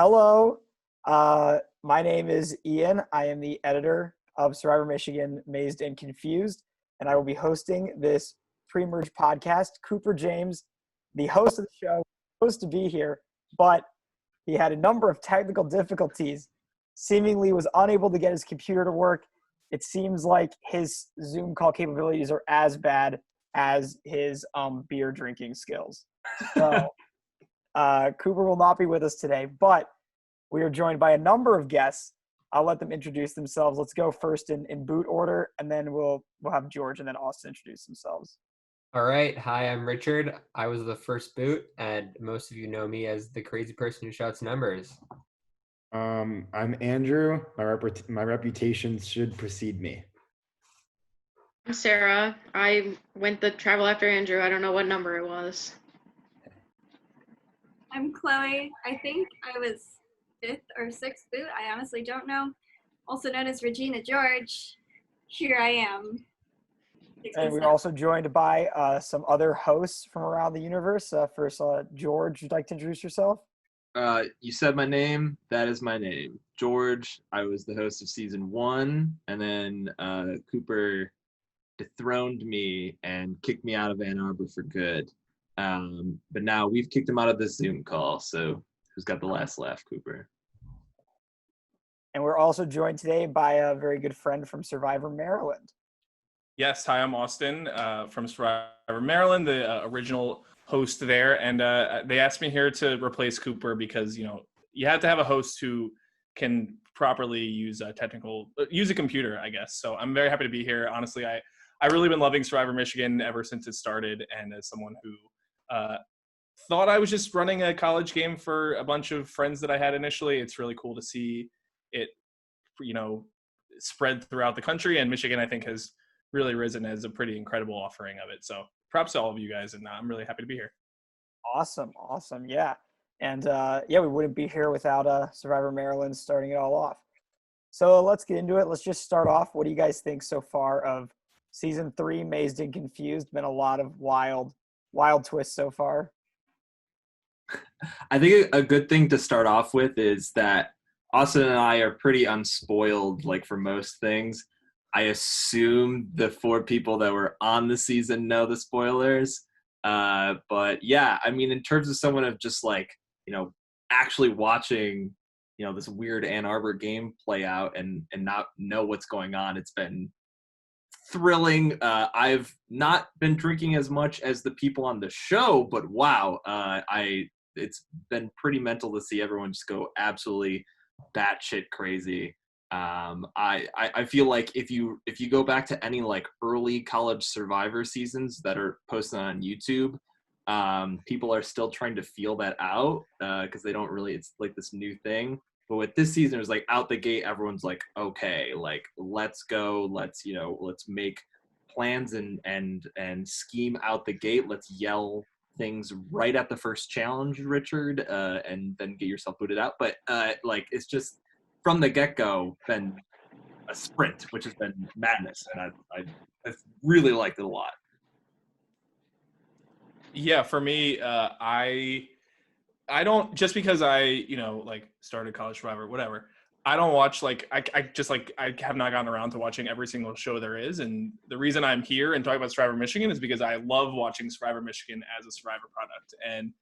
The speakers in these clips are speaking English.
Hello, my name is Ian. I am the editor of Survivor Michigan, Mazed and Confused, and I will be hosting this pre-merge podcast. Cooper James, the host of the show, was supposed to be here, but he had a number of technical difficulties, seemingly was unable to get his computer to work. It seems like his Zoom call capabilities are as bad as his beer drinking skills. So Cooper will not be with us today, but we are joined by a number of guests. I'll let them introduce themselves. Let's go first in boot order, and then we'll have George and then Austin introduce themselves. All right. Hi, I'm Richard. I was the first boot, and most of you know me as the crazy person who shouts numbers. I'm Andrew. My reputation should precede me. I'm Sarah. I went the travel after Andrew. I don't know what number it was. I'm Chloe. I think I was 5th or 6th boot. I honestly don't know. Also known as Regina George. Here I am. And we're also joined by some other hosts from around the universe. First, George, would you like to introduce yourself? You said my name. That is my name. George. I was the host of season 1, and then Cooper dethroned me and kicked me out of Ann Arbor for good. But now we've kicked him out of this Zoom call, so who's got the last laugh, Cooper? And we're also joined today by a very good friend from Survivor Maryland. Yes, hi, I'm Austin from Survivor Maryland, the original host there. And they asked me here to replace Cooper because, you have to have a host who can properly use a computer, I guess. So I'm very happy to be here. Honestly, I've really been loving Survivor Michigan ever since it started. And as someone who thought I was just running a college game for a bunch of friends that I had initially, it's really cool to see it, spread throughout the country. And Michigan, I think, has really risen as a pretty incredible offering of it. So props to all of you guys, and I'm really happy to be here. Awesome. Yeah. And we wouldn't be here without Survivor Maryland starting it all off. So let's get into it. Let's just start off. What do you guys think so far of season 3, Mazed and Confused? Been a lot of wild twists so far. I think a good thing to start off with is that Austin and I are pretty unspoiled, like for most things. I assume the 4 people that were on the season know the spoilers. But yeah, I mean, in terms of someone of just like, actually watching, this weird Ann Arbor game play out and not know what's going on, it's been thrilling. I've not been drinking as much as the people on the show, but wow, it's been pretty mental to see everyone just go absolutely batshit crazy. I feel like if you go back to any like early college Survivor seasons that are posted on YouTube, people are still trying to feel that out because they don't really, it's like this new thing. But with this season, it was like out the gate, everyone's like, okay, like let's go, let's make plans and scheme out the gate. Let's yell things right at the first challenge, Richard, and then get yourself booted out. But it's just from the get-go been a sprint, which has been madness, and I've really liked it a lot. Yeah, for me, I don't, just because I started College Survivor, whatever. I don't watch I have not gotten around to watching every single show there is, and the reason I'm here and talking about Survivor Michigan is because I love watching Survivor Michigan as a Survivor product, and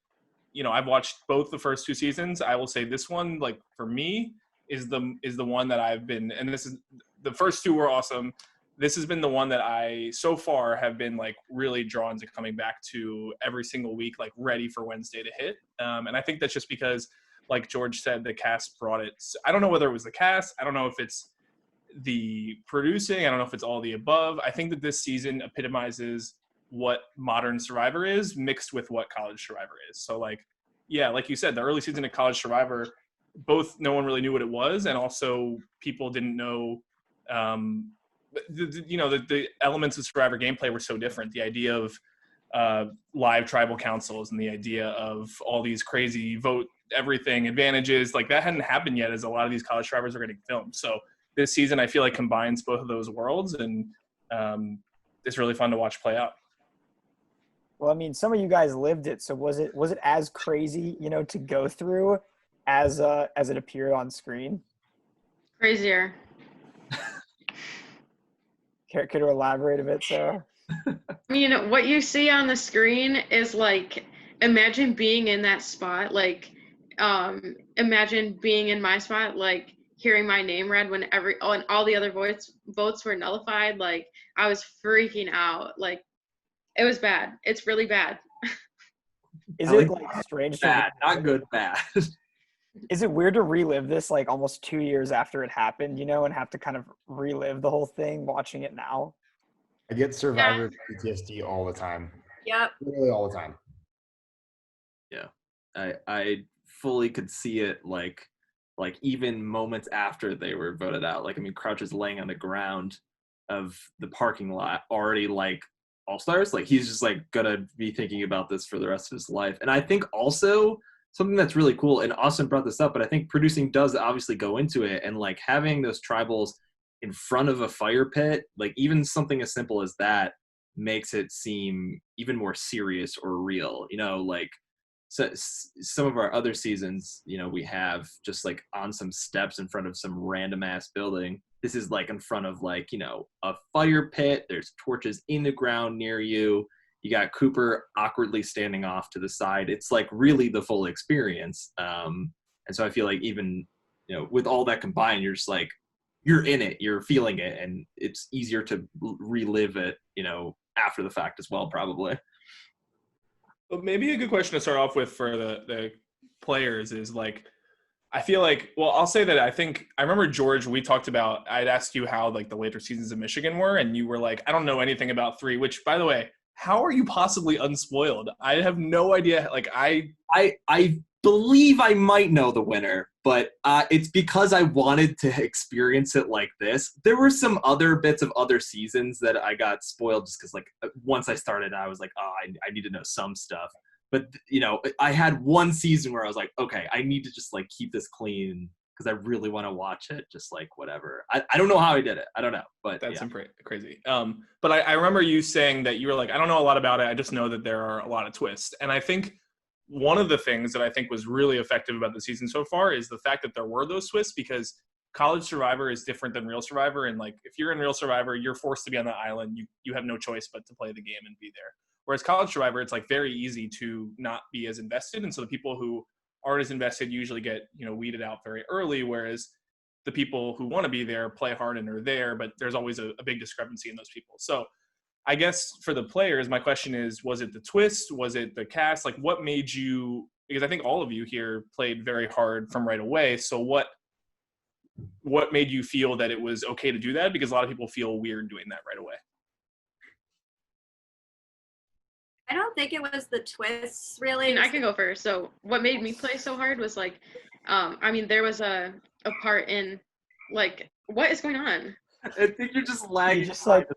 I've watched both the first 2 seasons. I will say this one, for me, is the one that I've been, and this is, the first 2 were awesome. This has been the one that I so far have been really drawn to coming back to every single week, ready for Wednesday to hit. And I think that's just because, like George said, the cast brought it. I don't know whether it was the cast. I don't know if it's the producing. I don't know if it's all the above. I think that this season epitomizes what modern Survivor is mixed with what college Survivor is. So like you said, the early season of college Survivor, both no one really knew what it was, and also people didn't know, the elements of Survivor gameplay were so different. The idea of live tribal councils and the idea of all these crazy vote everything advantages, that hadn't happened yet, as a lot of these college Survivors are getting filmed. So this season, I feel like combines both of those worlds, and it's really fun to watch play out. Well, I mean, some of you guys lived it, so was it as crazy, to go through as it appeared on screen? Crazier. Could you elaborate a bit, Sarah? I mean, what you see on the screen is like, imagine being in that spot. Like, imagine being in my spot, like hearing my name read when and all the other votes were nullified. Like, I was freaking out. Like, it was bad. It's really bad. Is I it like like strange Bad, to not good, bad. Is it weird to relive this like almost 2 years after it happened, and have to kind of relive the whole thing watching it now? I get Survivor PTSD all the time. Yep. Literally all the time. Yeah, I fully could see it like even moments after they were voted out. Like, I mean, Crouch is laying on the ground of the parking lot already like all-stars. Like, he's just like gonna be thinking about this for the rest of his life. And I think also something that's really cool, and Austin brought this up, but I think producing does obviously go into it, and like having those tribals in front of a fire pit, like even something as simple as that makes it seem even more serious or real. Like, so some of our other seasons, we have just like on some steps in front of some random ass building. This is like in front of like, a fire pit. There's torches in the ground near you. You got Cooper awkwardly standing off to the side. It's like really the full experience. And so I feel like even, with all that combined, you're just like, you're in it, you're feeling it, and it's easier to relive it, after the fact as well, probably. Well, maybe a good question to start off with for the players is like, I feel like, well, I'll say that I remember, George, we talked about, I'd asked you how like the later seasons of Michigan were, and you were like, I don't know anything about 3, which, by the way, how are you possibly unspoiled? I have no idea. Like, I believe I might know the winner, but it's because I wanted to experience it like this. There were some other bits of other seasons that I got spoiled just because, like, once I started, I was like, oh, I need to know some stuff. But, I had one season where I was like, okay, I need to just, like, keep this clean because I really want to watch it, just, like, whatever. I don't know how I did it. I don't know, but that's yeah. crazy. But I remember you saying that you were like, I don't know a lot about it. I just know that there are a lot of twists. And I think one of the things that I think was really effective about the season so far is the fact that there were those twists, because College Survivor is different than Real Survivor. And like, if you're in Real Survivor, you're forced to be on the island. You have no choice but to play the game and be there. Whereas College Survivor, it's like very easy to not be as invested. And so the people who aren't as invested usually get, weeded out very early. Whereas the people who want to be there play hard and are there, but there's always a big discrepancy in those people. So I guess for the players, my question is, was it the twist? Was it the cast? Like, what made you, because I think all of you here played very hard from right away. So what made you feel that it was okay to do that? Because a lot of people feel weird doing that right away. I don't think it was the twists, really. And I can go first. So what made me play so hard was like, there was a part in, like, what is going on? I think you're just lagging. You just like,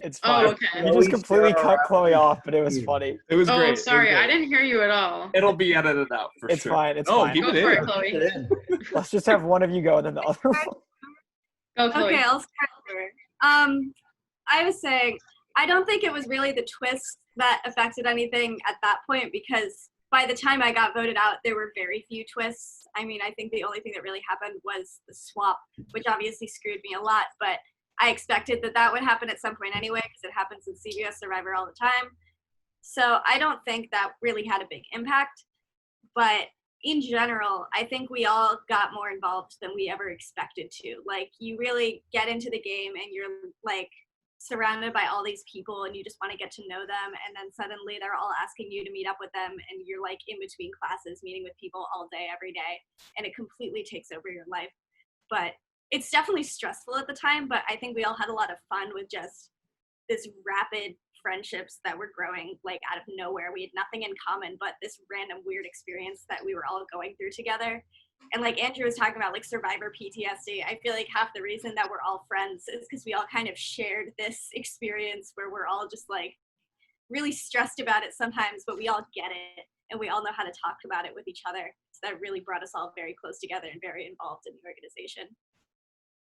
it's fine. Oh, okay. You just completely cut Chloe off, but it was funny. It was great. Oh, sorry, I didn't hear you at all. It'll be edited out for It's sure. fine. It's Oh, fine. keep Go it for in. it, Chloe. Let's just have one of you go and then the other one. Go, Chloe. Okay, I'll start there. I was saying, I don't think it was really the twist that affected anything at that point, because by the time I got voted out, there were very few twists. I mean, I think the only thing that really happened was the swap, which obviously screwed me a lot, but I expected that would happen at some point anyway, because it happens in CBS Survivor all the time. So I don't think that really had a big impact. But in general, I think we all got more involved than we ever expected to. Like, you really get into the game and you're like surrounded by all these people and you just want to get to know them, and then suddenly they're all asking you to meet up with them, and you're like in between classes meeting with people all day, every day, and it completely takes over your life. But it's definitely stressful at the time, but I think we all had a lot of fun with just this rapid friendships that were growing like out of nowhere. We had nothing in common but this random weird experience that we were all going through together. And like Andrew was talking about, like Survivor PTSD, I feel like half the reason that we're all friends is because we all kind of shared this experience where we're all just like really stressed about it sometimes, but we all get it and we all know how to talk about it with each other. So that really brought us all very close together and very involved in the organization.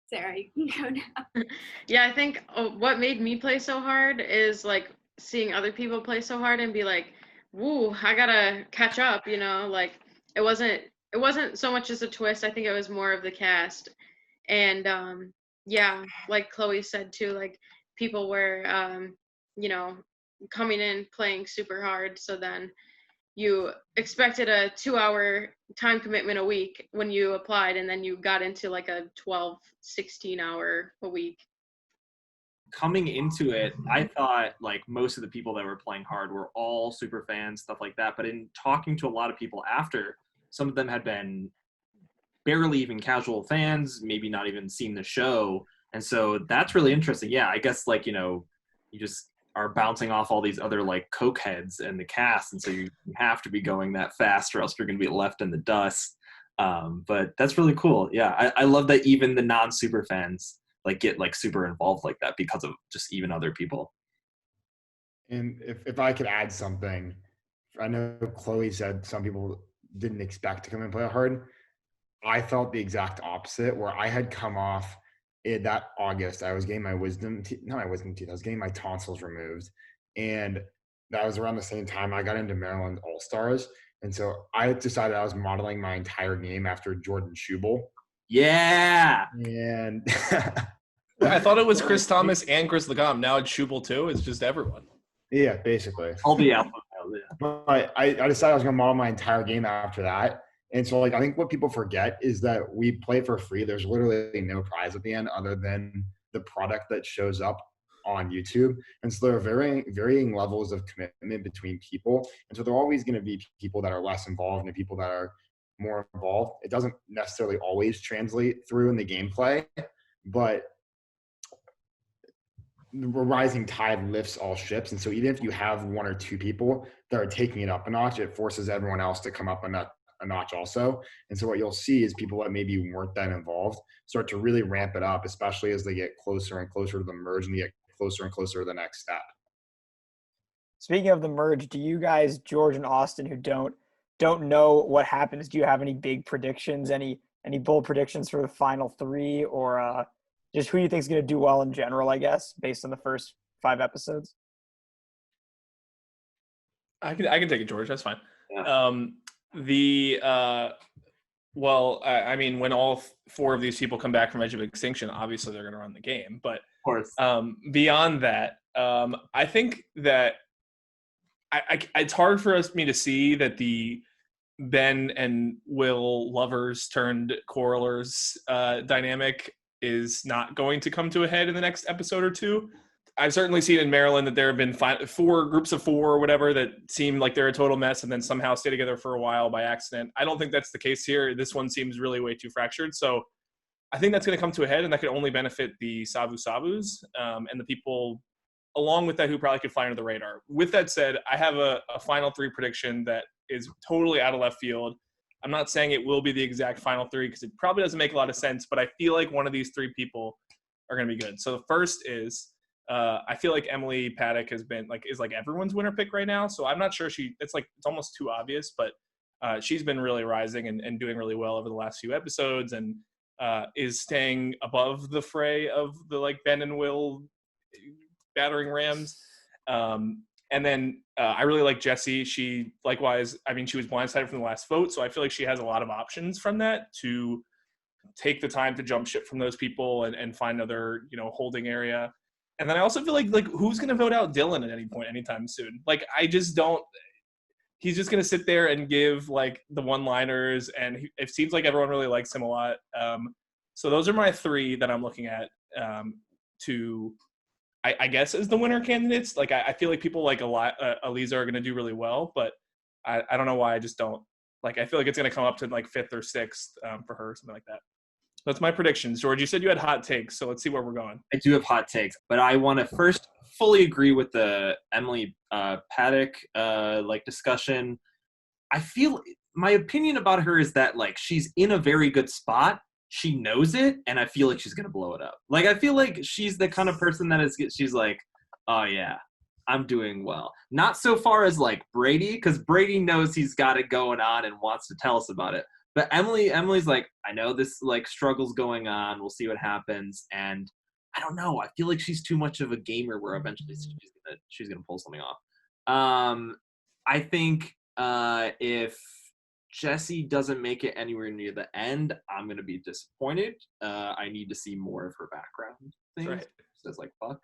Sarah, you can go now. Yeah, I think what made me play so hard is like seeing other people play so hard and be like, woo, I gotta catch up, like it wasn't it wasn't so much as a twist. I think it was more of the cast. And yeah, like Chloe said too, like people were you know, coming in playing super hard, so then you expected a 2-hour time commitment a week when you applied, and then you got into like a 12, 16 hour a week. Coming into it, I thought like most of the people that were playing hard were all super fans, stuff like that. But in talking to a lot of people after, some of them had been barely even casual fans, maybe not even seen the show. And so that's really interesting. Yeah, I guess like, you just are bouncing off all these other like coke heads and the cast. And so you have to be going that fast or else you're going to be left in the dust. But that's really cool. Yeah, I love that even the non-super fans like get like super involved like that because of just even other people. And if I could add something, I know Chloe said some people didn't expect to come and play hard. I felt the exact opposite, where I had come off in that August. I was getting my not my wisdom teeth, I was getting my tonsils removed. And that was around the same time I got into Maryland All-Stars. And so I decided I was modeling my entire game after Jordan Schubel. Yeah. And I thought it was Chris Thomas and Chris Legam. Now it's Schubel too. It's just everyone. Yeah, basically. I'll be alpha. But I decided I was going to model my entire game after that. And so, like, I think what people forget is that we play for free. There's literally no prize at the end other than the product that shows up on YouTube. And so there are varying levels of commitment between people. And so there are always going to be people that are less involved and people that are more involved. It doesn't necessarily always translate through in the gameplay, but the rising tide lifts all ships. And so even if you have one or two people that are taking it up a notch, it forces everyone else to come up a notch also. And so what you'll see is people that maybe weren't that involved start to really ramp it up, especially as they get closer and closer to the merge and they get closer and closer to the next step. Speaking of the merge, do you guys, George and Austin, who don't know what happens, do you have any big predictions, any bold predictions for the final three, or just who you think is going to do well in general, I guess, based on the first 5 episodes? I can take it, George. That's fine. Yeah. Well, I mean, when all 4 of these people come back from Edge of Extinction, obviously they're going to run the game. But of course, beyond that, I think that it's hard for me to see that the Ben and Will lovers turned quarrelers dynamic is not going to come to a head in the next episode or 2. I've certainly seen in Maryland that there have been 4 groups of 4 or whatever that seem like they're a total mess and then somehow stay together for a while by accident. I don't think that's the case here. This one seems really way too fractured. So I think that's going to come to a head, and that could only benefit the Savu Savus and the people along with that who probably could fly under the radar. With that said, I have a final 3 prediction that is totally out of left field. I'm not saying it will be the exact final 3 because it probably doesn't make a lot of sense, but I feel like one of these 3 people are going to be good. So the first is I feel like Emily Paddock is everyone's winner pick right now. So I'm not sure it's almost too obvious, but she's been really rising and doing really well over the last few episodes and is staying above the fray of the Ben and Will battering rams. And then I really like Jessie. She likewise, I mean, she was blindsided from the last vote. So I feel like she has a lot of options from that to take the time to jump ship from those people and find another, holding area. And then I also feel like who's going to vote out Dylan at any point, anytime soon? I just don't, he's just going to sit there and give the one-liners, and it seems like everyone really likes him a lot. So those are my 3 that I'm looking at I guess as the winner candidates. I feel like people like Aliza are going to do really well, but I don't know why I just don't. I feel like it's going to come up to 5th or 6th for her, something like that. That's my predictions. George, you said you had hot takes, so let's see where we're going. I do have hot takes, but I want to first fully agree with the Emily Paddock discussion. I feel my opinion about her is that she's in a very good spot. She knows it, and I feel like she's gonna blow it up. I feel like she's the kind of person she's like, oh yeah, I'm doing well. Not so far as Brady, because Brady knows he's got it going on and wants to tell us about it. But Emily's like, I know this struggle's going on. We'll see what happens. And I don't know. I feel like she's too much of a gamer where eventually she's gonna pull something off. I think if Jesse doesn't make it anywhere near the end, I'm gonna be disappointed. I need to see more of her background things. Right. Says like fuck.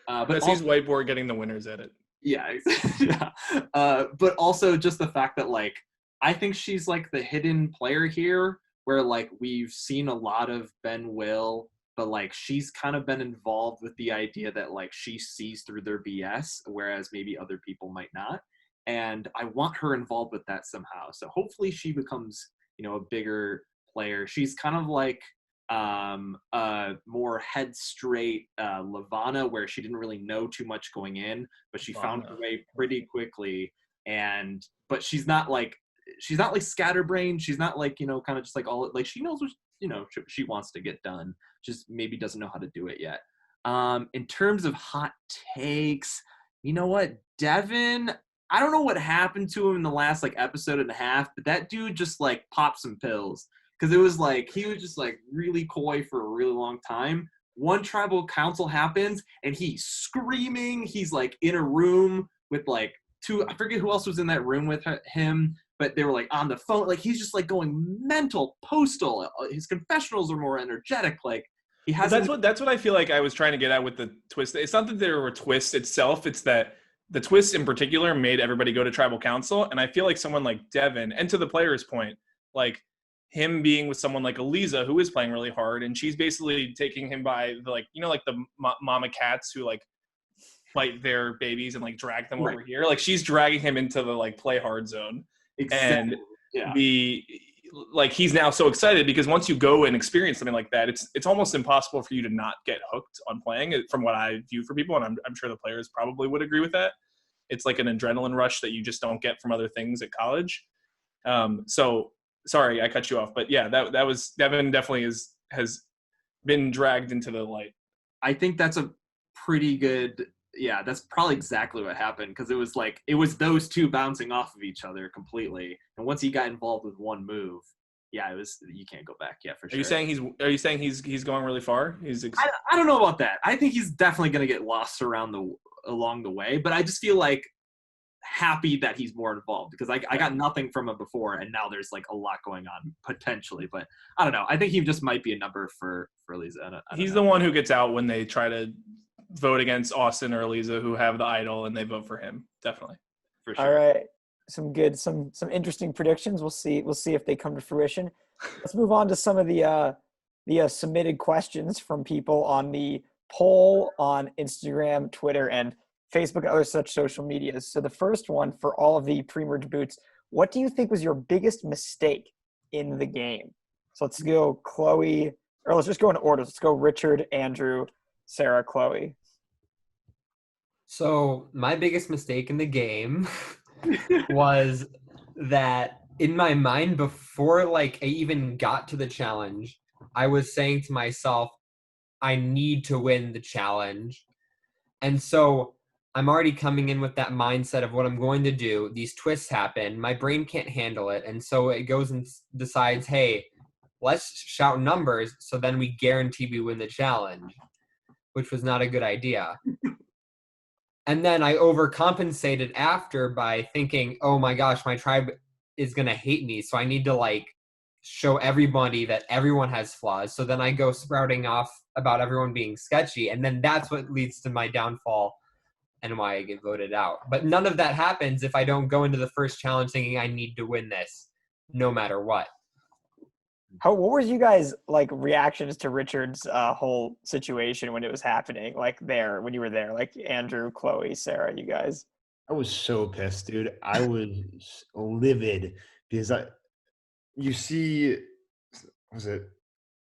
But Jesse's whiteboard getting the winners edit. Yeah, yeah. But also just the fact that like I think she's like the hidden player here, where like we've seen a lot of Ben Will, but like she's kind of been involved with the idea that like she sees through their BS, whereas maybe other people might not. And I want her involved with that somehow. So hopefully she becomes, a bigger player. She's kind of like more head straight Lavana, where she didn't really know too much going in, but she found her way pretty quickly. But she's not like scatterbrained. She's not like, kind of just like all, like she knows what, she wants to get done. Just maybe doesn't know how to do it yet. In terms of hot takes, you know what? Devin, I don't know what happened to him in the last like episode and a half, but that dude just like popped some pills. Because it was like, he was just like really coy for a really long time. One tribal council happens and he's screaming. He's like in a room with like two, I forget who else was in that room with him, but they were like on the phone. Like he's just like going mental, postal. His confessionals are more energetic. Like he has. That's what I feel like I was trying to get at with the twist. It's not that there were twists itself. It's that the twists in particular made everybody go to tribal council. And I feel like someone like Devin, and to the player's point, like him being with someone like Eliza, who is playing really hard, and she's basically taking him by the, like, like the mama cats who like fight their babies and like drag them over here. Like she's dragging him into the like play hard zone. Exactly. And like he's now so excited because once you go and experience something like that, it's almost impossible for you to not get hooked on playing it, from what I view for people, and I'm sure the players probably would agree with that. It's like an adrenaline rush that you just don't get from other things at college. So sorry, I cut you off, but yeah, that was Devin definitely has been dragged into the light. I think that's a pretty good. Yeah, that's probably exactly what happened, because it was those two bouncing off of each other completely, and once he got involved with one move, you can't go back. Yeah, for sure. Are you saying he's going really far? I don't know about that. I think he's definitely going to get lost along the way, but I just feel like happy that he's more involved, because I got nothing from him before, and now there's like a lot going on potentially. But I don't know. I think he just might be a number for Lisa. He's the one who gets out when they try to vote against Austin or Lisa, who have the idol, and they vote for him. Definitely, for sure. All right, some interesting predictions. We'll see if they come to fruition. Let's move on to some of the submitted questions from people on the poll on Instagram, Twitter, and Facebook, and other such social medias. So the first one for all of the pre-merge boots: what do you think was your biggest mistake in the game? So let's go Chloe, or let's just go in order. Let's go Richard, Andrew, Sarah, Chloe. So my biggest mistake in the game was that in my mind, before like I even got to the challenge, I was saying to myself, I need to win the challenge. And so I'm already coming in with that mindset of what I'm going to do. These twists happen. My brain can't handle it. And so it goes and decides, hey, let's shout numbers so then we guarantee we win the challenge, which was not a good idea. And then I overcompensated after by thinking, oh my gosh, my tribe is going to hate me. So I need to like show everybody that everyone has flaws. So then I go sprouting off about everyone being sketchy. And then that's what leads to my downfall and why I get voted out. But none of that happens if I don't go into the first challenge thinking I need to win this no matter what. What were you guys like reactions to Richard's whole situation when it was happening? Like when you were there, like Andrew, Chloe, Sarah, you guys. I was so pissed, dude. I was livid because you see, was it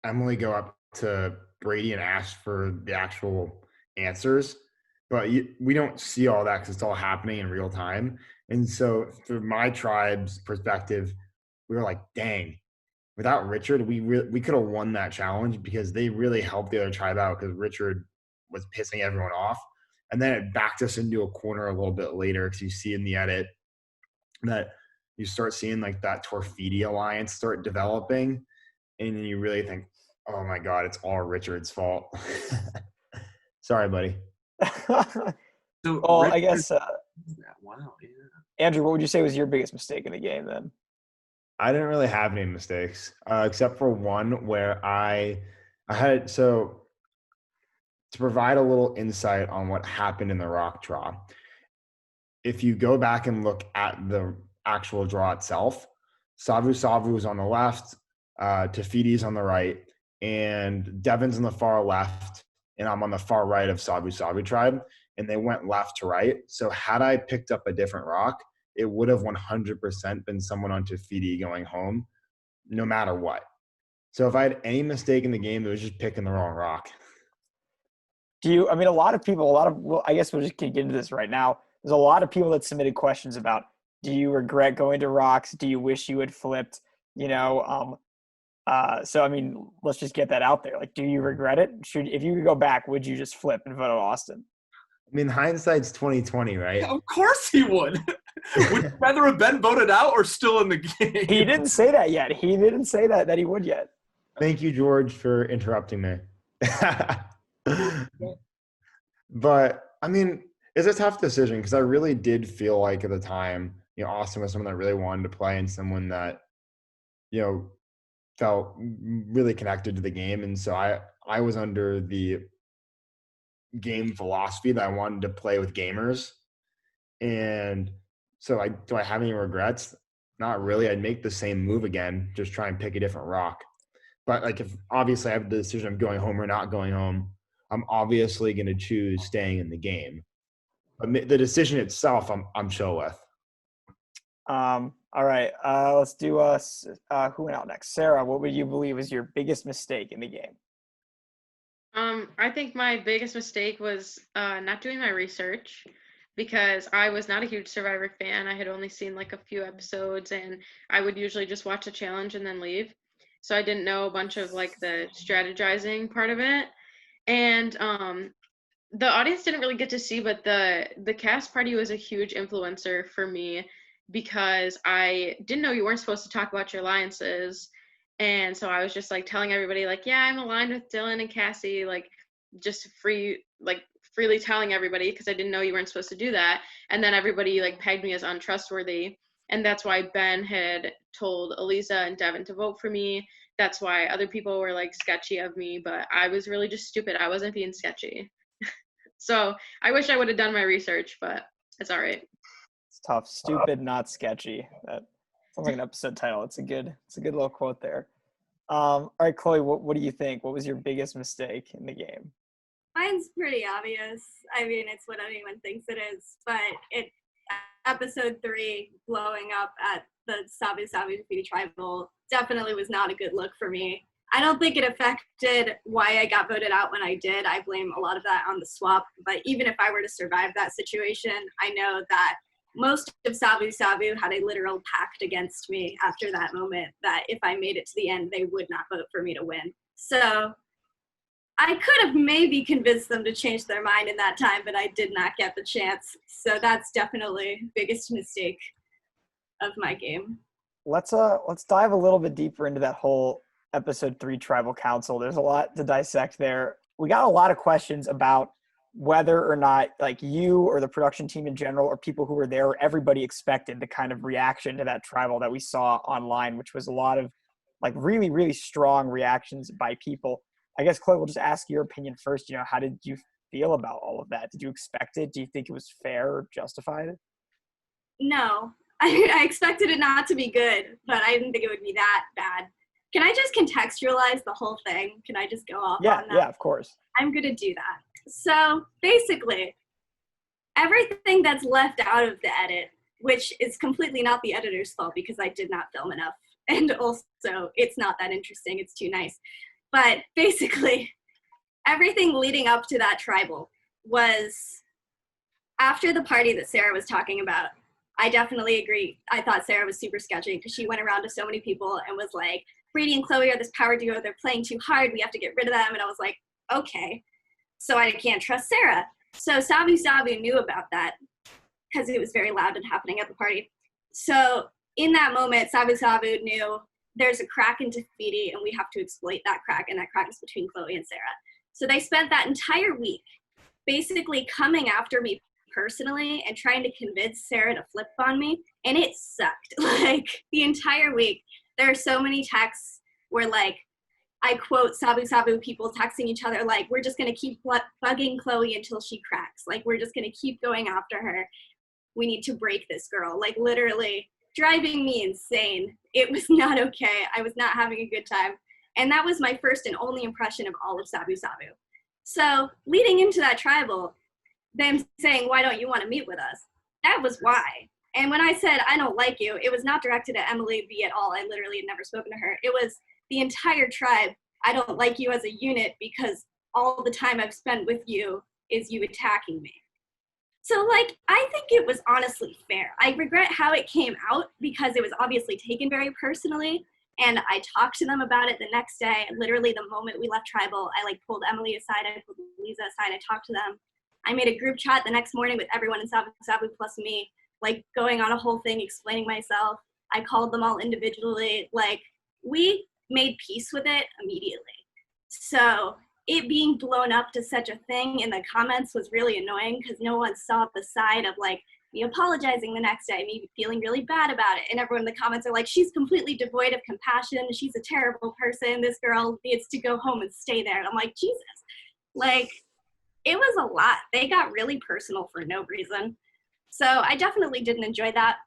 Emily go up to Brady and ask for the actual answers, but we don't see all that because it's all happening in real time. And so through my tribe's perspective, we were like, dang, without Richard, we could have won that challenge, because they really helped the other tribe out, because Richard was pissing everyone off. And then it backed us into a corner a little bit later, because you see in the edit that you start seeing like that Torfidi alliance start developing. And then you really think, oh my God, it's all Richard's fault. Sorry, buddy. I guess, wow, yeah. Andrew, what would you say was your biggest mistake in the game then? I didn't really have any mistakes, except for one where I had, so to provide a little insight on what happened in the rock draw. If you go back and look at the actual draw itself, Savu Savu is on the left, Tafidi's on the right, and Devin's on the far left, and I'm on the far right of Savu Savu tribe, and they went left to right. So had I picked up a different rock, it would have 100% been someone on Tafidi going home, no matter what. So if I had any mistake in the game, it was just picking the wrong rock. I mean, a lot of people, well, I guess we'll just get into this right now. There's a lot of people that submitted questions about, do you regret going to rocks? Do you wish you had flipped? So, I mean, let's just get that out there. Like, do you regret it? If you could go back, would you just flip and vote Austin? I mean, hindsight's 2020, right? Of course he would. Would you rather have been voted out or still in the game? He didn't say that yet. He didn't say that he would yet. Thank you, George, for interrupting me. But I mean, it's a tough decision because I really did feel like at the time, Austin was someone that I really wanted to play and someone that, felt really connected to the game. And so I was under the game philosophy that I wanted to play with gamers. And so do I have any regrets? Not really. I'd make the same move again, just try and pick a different rock. But like, if obviously I have the decision of going home or not going home, I'm obviously going to choose staying in the game. But the decision itself, I'm chill with. All right. Let's do who went out next? Sarah, what would you believe is your biggest mistake in the game? I think my biggest mistake was not doing my research, because I was not a huge Survivor fan. I had only seen like a few episodes, and I would usually just watch a challenge and then leave. So I didn't know a bunch of like the strategizing part of it. And the audience didn't really get to see, but the cast party was a huge influencer for me, because I didn't know you weren't supposed to talk about your alliances. And so I was just like telling everybody like, yeah, I'm aligned with Dylan and Cassie, like just freely telling everybody, because I didn't know you weren't supposed to do that. And then everybody like pegged me as untrustworthy. And that's why Ben had told Eliza and Devin to vote for me. That's why other people were like sketchy of me, but I was really just stupid. I wasn't being sketchy. So I wish I would have done my research, but it's all right. It's tough. Stupid, not sketchy. That sounds like an episode title. It's a good little quote there. All right, Chloe, what do you think? What was your biggest mistake in the game? Mine's pretty obvious. I mean, it's what anyone thinks it is, but episode 3, blowing up at the Savu Savu Defeated Tribal definitely was not a good look for me. I don't think it affected why I got voted out when I did. I blame a lot of that on the swap, but even if I were to survive that situation, I know that most of Savu Savu had a literal pact against me after that moment, that if I made it to the end, they would not vote for me to win. So I could have maybe convinced them to change their mind in that time, but I did not get the chance. So that's definitely the biggest mistake of my game. Let's dive a little bit deeper into that whole episode 3 tribal council. There's a lot to dissect there. We got a lot of questions about whether or not like you or the production team in general or people who were there, or everybody expected the kind of reaction to that tribal that we saw online, which was a lot of like really, really strong reactions by people. I guess, Chloe, we'll just ask your opinion first. How did you feel about all of that? Did you expect it? Do you think it was fair or justified? No, I expected it not to be good, but I didn't think it would be that bad. Can I just contextualize the whole thing? Can I just go off on that? Yeah, of course. I'm going to do that. So basically, everything that's left out of the edit, which is completely not the editor's fault because I did not film enough, and also it's not that interesting, it's too nice. But basically, everything leading up to that tribal was after the party that Sarah was talking about. I definitely agree. I thought Sarah was super sketchy because she went around to so many people and was like, Brady and Chloe are this power duo, they're playing too hard, we have to get rid of them. And I was like, okay. So I can't trust Sarah. So Savu Savu knew about that because it was very loud and happening at the party. So in that moment, Savu Savu knew there's a crack in Tafidi and we have to exploit that crack, and that crack is between Chloe and Sarah. So they spent that entire week basically coming after me personally and trying to convince Sarah to flip on me, and it sucked. Like, the entire week, there are so many texts where, like, I quote Sabu Sabu people texting each other, like, we're just going to keep bugging Chloe until she cracks. Like, we're just going to keep going after her. We need to break this girl. Like, literally driving me insane. It was not okay. I was not having a good time. And that was my first and only impression of all of Sabu Sabu. So leading into that tribal, them saying, why don't you want to meet with us? That was why. And when I said, I don't like you, it was not directed at Emily B at all. I literally had never spoken to her. It was the entire tribe. I don't like you as a unit because all the time I've spent with you is you attacking me. So, like, I think it was honestly fair. I regret how it came out because it was obviously taken very personally. And I talked to them about it the next day. Literally, the moment we left tribal, I, like, pulled Emily aside. I pulled Lisa aside. I talked to them. I made a group chat the next morning with everyone in Sabu Sabu plus me, like, going on a whole thing, explaining myself. I called them all individually. Like, we made peace with it immediately. So it being blown up to such a thing in the comments was really annoying because no one saw the side of, like, me apologizing the next day, me feeling really bad about it. And everyone in the comments are like, she's completely devoid of compassion. She's a terrible person. This girl needs to go home and stay there. And I'm like, Jesus. Like, it was a lot. They got really personal for no reason. So I definitely didn't enjoy that.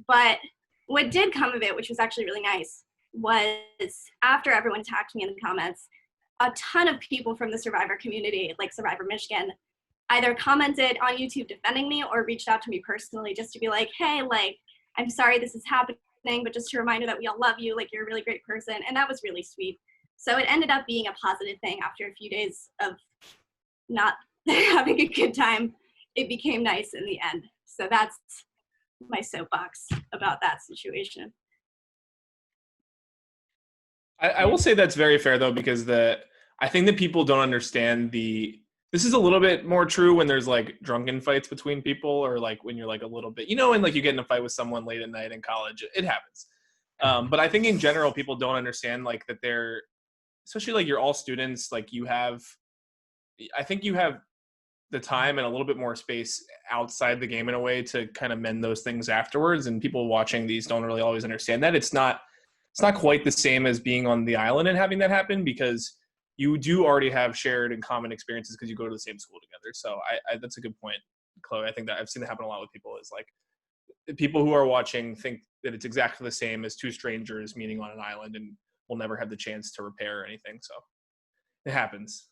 But what did come of it, which was actually really nice, was after everyone attacked me in the comments, a ton of people from the Survivor community, like Survivor Michigan, either commented on YouTube defending me or reached out to me personally just to be like, hey, like, I'm sorry this is happening, but just a reminder that we all love you, like, you're a really great person. And that was really sweet. So it ended up being a positive thing after a few days of not having a good time. It became nice in the end. So that's my soapbox about that situation. I will say that's very fair though, because I think that people don't understand this is a little bit more true when there's like drunken fights between people, or like when you're like a little bit, and like you get in a fight with someone late at night in college, it happens. But I think in general, people don't understand like that they're, especially like you're all students, like I think you have the time and a little bit more space outside the game in a way to kind of mend those things afterwards. And people watching these don't really always understand that. It's not quite the same as being on the island and having that happen, because you do already have shared and common experiences because you go to the same school together. So I that's a good point, Chloe. I think that I've seen that happen a lot with people, is like people who are watching think that it's exactly the same as two strangers meeting on an island and will never have the chance to repair or anything. So it happens.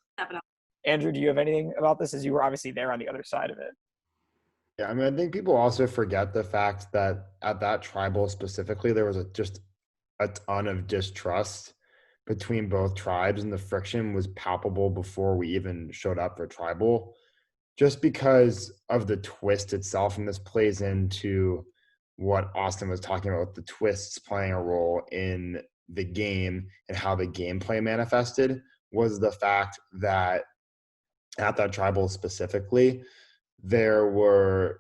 Andrew, do you have anything about this, as you were obviously there on the other side of it? Yeah, I mean, I think people also forget the fact that at that tribal specifically, there was just a ton of distrust between both tribes, and the friction was palpable before we even showed up for tribal, just because of the twist itself. And this plays into what Austin was talking about, with the twists playing a role in the game and how the gameplay manifested, was the fact that at that tribal specifically, there were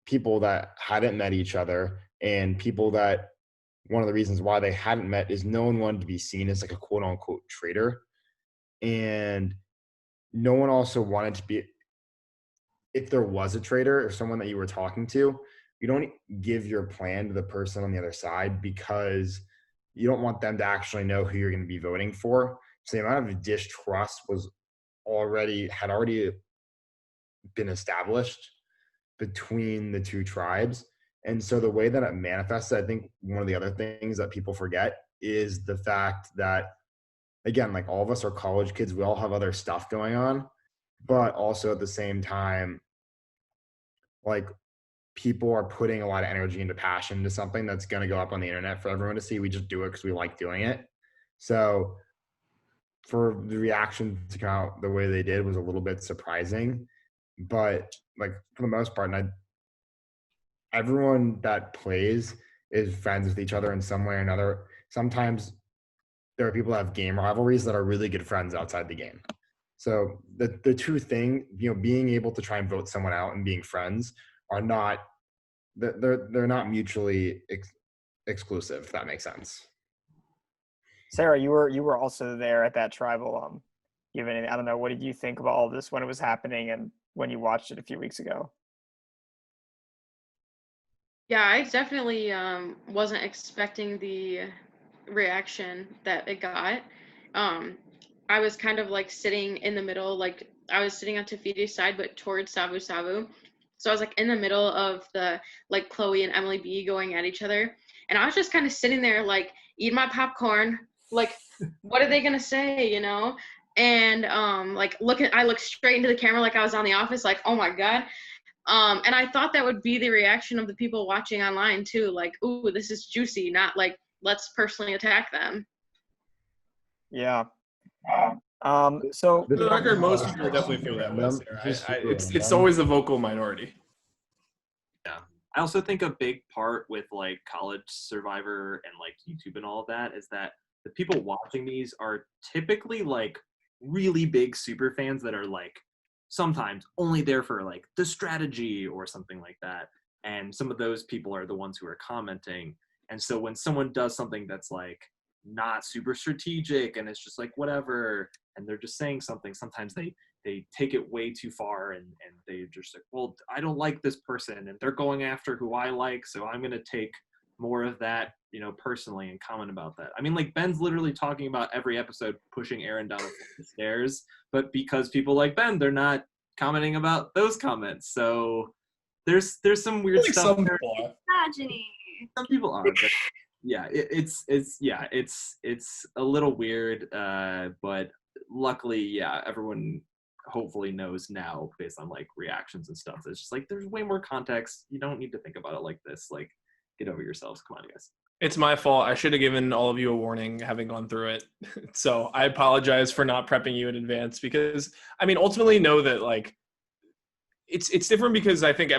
people that hadn't met each other, and people that, one of the reasons why they hadn't met is no one wanted to be seen as like a quote unquote traitor. And no one also wanted to be, if there was a traitor or someone that you were talking to, you don't give your plan to the person on the other side, because you don't want them to actually know who you're going to be voting for. So the amount of distrust had already been established between the two tribes. And so the way that it manifests, I think one of the other things that people forget is the fact that, again, like, all of us are college kids. We all have other stuff going on, but also at the same time, like, people are putting a lot of energy into passion into something that's going to go up on the internet for everyone to see. We just do it because we like doing it. So for the reaction to come out the way they did was a little bit surprising, but like, for the most part, everyone that plays is friends with each other in some way or another. Sometimes there are people that have game rivalries that are really good friends outside the game. So the two things, being able to try and vote someone out and being friends are not, they're not mutually exclusive, if that makes sense. Sarah, you were also there at that tribal. You have anything? I don't know. What did you think about all this when it was happening and when you watched it a few weeks ago? Yeah, I definitely wasn't expecting the reaction that it got. Um, I was kind of like sitting in the middle, like I was sitting on Tafidi's side, but towards Sabu Sabu. So I was like in the middle of the like Chloe and Emily B going at each other. And I was just kind of sitting there like eating my popcorn, like what are they gonna say, you know? And like I looked straight into the camera like I was on The Office, like, oh my God. And I thought that would be the reaction of the people watching online too, like, ooh, this is juicy, not like let's personally attack them. Yeah. So For the record, most Just people are definitely feel that way. random, Sarah. just It's random. always the vocal minority. Yeah. I also think a big part with like College Survivor and like YouTube and all of that is that the people watching these are typically like really big super fans that are like sometimes only there for like the strategy or something like that. And some of those people are the ones who are commenting. And so when someone does something that's like not super strategic and it's just like whatever, and they're just saying something, sometimes they take it way too far and they just like, well, I don't like this person and they're going after who I like, so I'm going to take more of that, you know, personally and comment about that. I mean, like Ben's literally talking about every episode pushing Aaron down the stairs, but because people like Ben, they're not commenting about those comments. So there's some I weird feel like stuff some there. people are. Misogyny. Some people are, but yeah, it's a little weird, but luckily, yeah, everyone hopefully knows now based on like reactions and stuff. It's just like there's way more context. You don't need to think about it like this. Like, get over yourselves. Come on, guys. It's my fault. I should have given all of you a warning having gone through it. So I apologize for not prepping you in advance because I mean ultimately know that like it's different because I think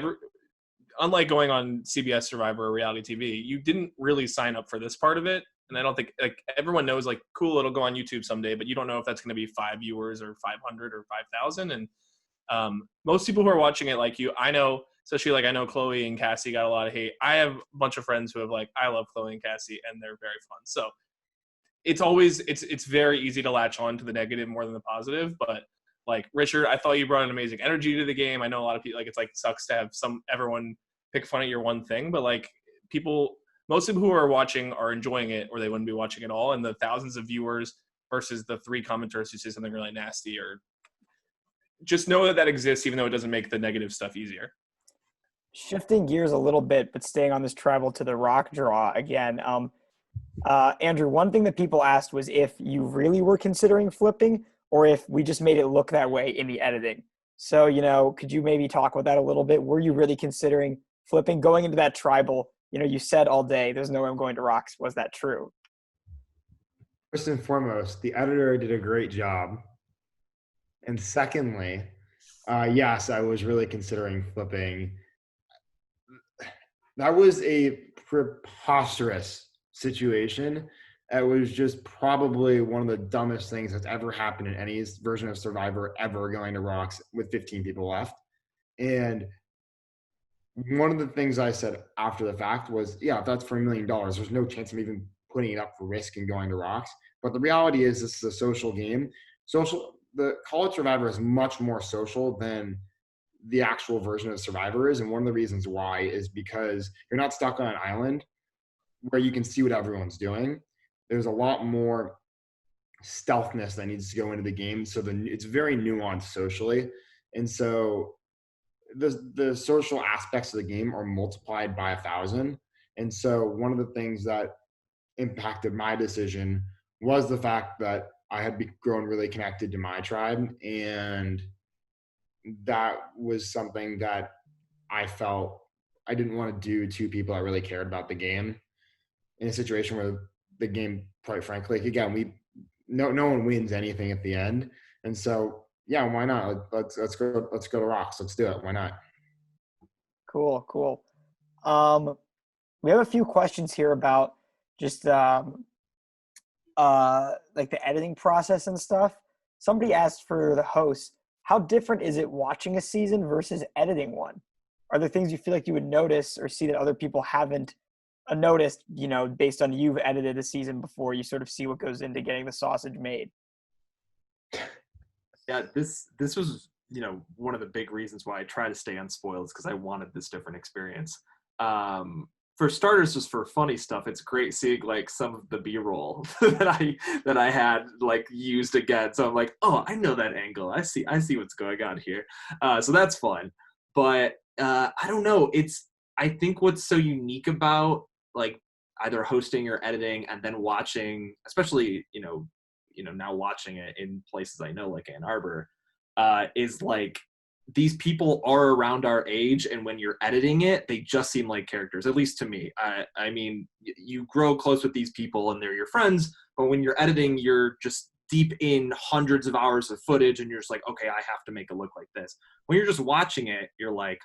unlike going on CBS Survivor or reality TV, you didn't really sign up for this part of it. And I don't think like everyone knows like cool, it'll go on YouTube someday, but you don't know if that's going to be 5 viewers or 500 or 5,000. And most people who are watching it like you, I know, especially like I know Chloe and Cassie got a lot of hate. I have a bunch of friends who have like, I love Chloe and Cassie and they're very fun. So it's always, it's very easy to latch on to the negative more than the positive. But like Richard, I thought you brought an amazing energy to the game. I know a lot of people like, it's like sucks to have everyone pick fun at your one thing, but like most people who are watching are enjoying it or they wouldn't be watching at all. And the thousands of viewers versus the 3 commenters who say something really nasty or just know that exists, even though it doesn't make the negative stuff easier. shifting gears a little bit, but staying on this tribal to the rock draw again. Andrew, one thing that people asked was if you really were considering flipping or if we just made it look that way in the editing. So, you know, could you maybe talk about that a little bit? Were you really considering flipping going into that tribal? You know, you said all day, there's no way I'm going to rocks. Was that true? First and foremost, the editor did a great job. And secondly, yes, I was really considering flipping. That was a preposterous situation. It was just probably one of the dumbest things that's ever happened in any version of Survivor ever, going to rocks with 15 people left. And one of the things I said after the fact was, yeah, if that's for $1 million, there's no chance I'm even putting it up for risk and going to rocks. But the reality is this is a social game. The College Survivor is much more social than the actual version of Survivor is. And one of the reasons why is because you're not stuck on an island where you can see what everyone's doing. There's a lot more stealthness that needs to go into the game. So it's very nuanced socially. And so the social aspects of the game are multiplied by 1,000. And so one of the things that impacted my decision was the fact that I had grown really connected to my tribe. And that was something that I felt I didn't want to do to people that really cared about the game in a situation where the game, quite frankly, again, no one wins anything at the end. And so, yeah, why not? Let's go to rocks. Let's do it. Why not? Cool. We have a few questions here about just like the editing process and stuff. Somebody asked for the host, how different is it watching a season versus editing one? Are there things you feel like you would notice or see that other people haven't noticed, you know, based on you've edited a season before, you sort of see what goes into getting the sausage made? Yeah, this was, you know, one of the big reasons why I try to stay unspoiled is because I wanted this different experience. for starters, just for funny stuff, it's great seeing like some of the B-roll that I had like used again. So I'm like, oh, I know that angle. I see what's going on here. So that's fun. But I don't know. I think what's so unique about like either hosting or editing and then watching, especially now watching it in places I know like Ann Arbor, is like these people are around our age, and when you're editing it, they just seem like characters, at least to me. I mean, you grow close with these people and they're your friends, but when you're editing, you're just deep in hundreds of hours of footage and you're just like, okay, I have to make it look like this. When you're just watching it, you're like,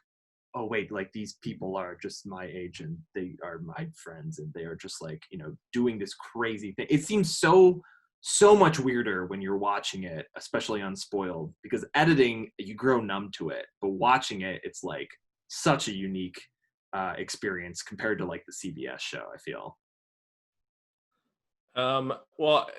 oh wait, like these people are just my age and they are my friends and they are just like, doing this crazy thing. It seems so much weirder when you're watching it, especially unspoiled, because editing, you grow numb to it, but watching it, it's like such a unique experience compared to like the CBS show, I feel. Well,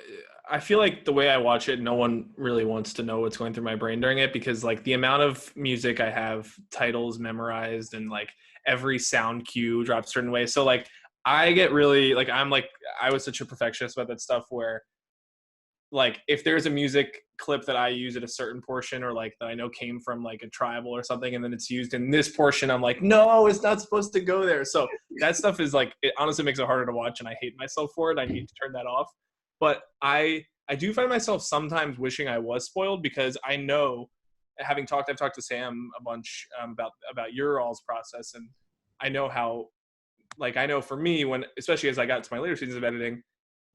I feel like the way I watch it, no one really wants to know what's going through my brain during it, because like the amount of music I have titles memorized and like every sound cue drops a certain way. So like I get really like, I was such a perfectionist about that stuff where like if there's a music clip that I use at a certain portion or like that I know came from like a tribal or something and then it's used in this portion, I'm like, no, it's not supposed to go there. So that stuff is like, it honestly makes it harder to watch and I hate myself for it. I need to turn that off. But I do find myself sometimes wishing I was spoiled, because I know, I've talked to Sam a bunch about your all's process, and I know how, like, I know for me, when, especially as I got to my later seasons of editing,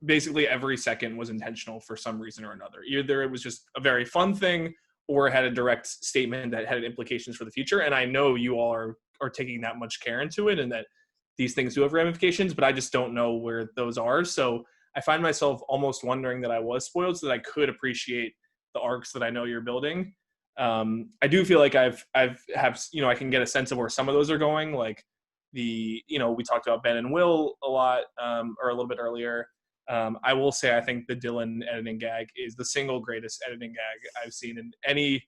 basically every second was intentional for some reason or another. Either it was just a very fun thing or it had a direct statement that had implications for the future. And I know you all are taking that much care into it and that these things do have ramifications, but I just don't know where those are. So I find myself almost wondering that I was spoiled so that I could appreciate the arcs that I know you're building. I do feel like I can get a sense of where some of those are going. Like we talked about Ben and Will a lot, or a little bit earlier. I will say I think the Dylan editing gag is the single greatest editing gag I've seen in